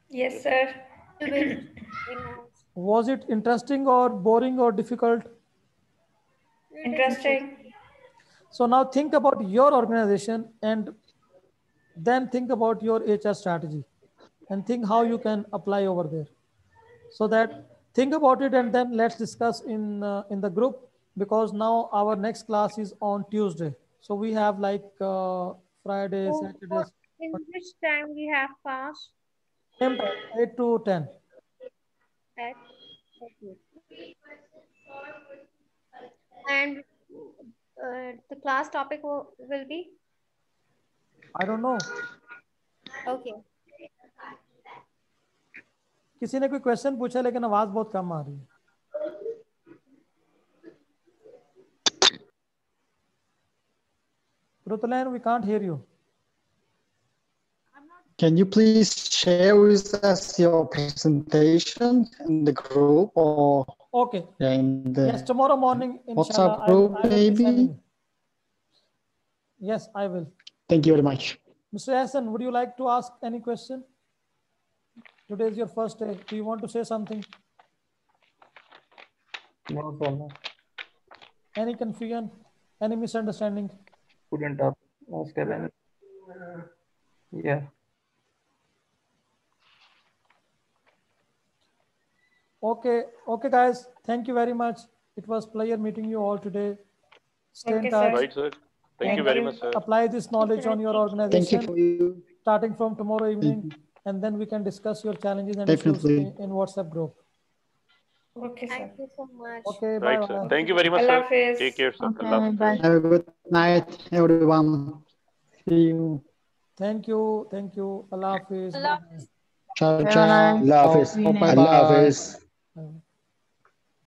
[SPEAKER 3] Yes,
[SPEAKER 2] Yes, sir.
[SPEAKER 3] sir.
[SPEAKER 8] Little bit. We know.
[SPEAKER 1] Was it interesting or boring or difficult?
[SPEAKER 8] It is
[SPEAKER 3] Interesting.
[SPEAKER 1] So now think about your organization and then think about your HR strategy and think how you can apply over there. So that think about it and then let's discuss in the group, because now our next class is on Tuesday. So we have like Friday,
[SPEAKER 8] So
[SPEAKER 1] Saturday,
[SPEAKER 8] in which time we have class?
[SPEAKER 1] same time, 8 to 10.
[SPEAKER 8] At, okay. And the class topic will be?
[SPEAKER 1] I don't know.
[SPEAKER 8] Okay.
[SPEAKER 1] किसी ने कोई question पूछा लेकिन आवाज बहुत कम आ रही है. Rutlan, we can't hear you.
[SPEAKER 16] Can you please share with us your presentation in the group or
[SPEAKER 1] Okay.
[SPEAKER 16] in the
[SPEAKER 1] Yes, tomorrow morning, inshallah,
[SPEAKER 16] WhatsApp group,
[SPEAKER 1] I will be
[SPEAKER 16] maybe?
[SPEAKER 1] sending it. Yes, I will.
[SPEAKER 16] Thank you very much.
[SPEAKER 1] Mr. Hassan, would you like to ask any question? Today is your first day. Do you want to say something?
[SPEAKER 5] No, sir. No.
[SPEAKER 1] Any confusion? Any misunderstanding?
[SPEAKER 5] Couldn't ask any. Yeah.
[SPEAKER 1] Okay, okay, guys. Thank you very much. It was pleasure meeting you all today. Stay in
[SPEAKER 8] Okay,
[SPEAKER 1] touch.
[SPEAKER 8] sir.
[SPEAKER 2] Right, sir. Thank you very much, sir.
[SPEAKER 1] Apply this knowledge on your
[SPEAKER 16] Thank you
[SPEAKER 1] organization
[SPEAKER 16] for you.
[SPEAKER 1] starting from tomorrow evening, and then we can discuss your challenges and issues
[SPEAKER 16] Definitely.
[SPEAKER 1] in WhatsApp group.
[SPEAKER 8] Okay, sir. Thank you so much.
[SPEAKER 1] Okay,
[SPEAKER 2] Right,
[SPEAKER 1] bye
[SPEAKER 2] sir.
[SPEAKER 1] bye.
[SPEAKER 2] Thank you very much,
[SPEAKER 8] Allah
[SPEAKER 2] sir.
[SPEAKER 8] Hafiz.
[SPEAKER 2] Take care, sir.
[SPEAKER 10] Okay,
[SPEAKER 2] Allah Hafiz.
[SPEAKER 10] bye.
[SPEAKER 16] Have a good night, everyone. See you.
[SPEAKER 1] Thank you. Thank you. Allah Hafiz.
[SPEAKER 8] Allah
[SPEAKER 1] Bye.
[SPEAKER 16] Ciao,
[SPEAKER 10] Have a
[SPEAKER 16] ciao.
[SPEAKER 10] nice
[SPEAKER 7] Allah Hafiz.
[SPEAKER 10] evening.
[SPEAKER 16] Bye
[SPEAKER 7] Allah
[SPEAKER 16] bye.
[SPEAKER 7] Hafiz.
[SPEAKER 1] Bye.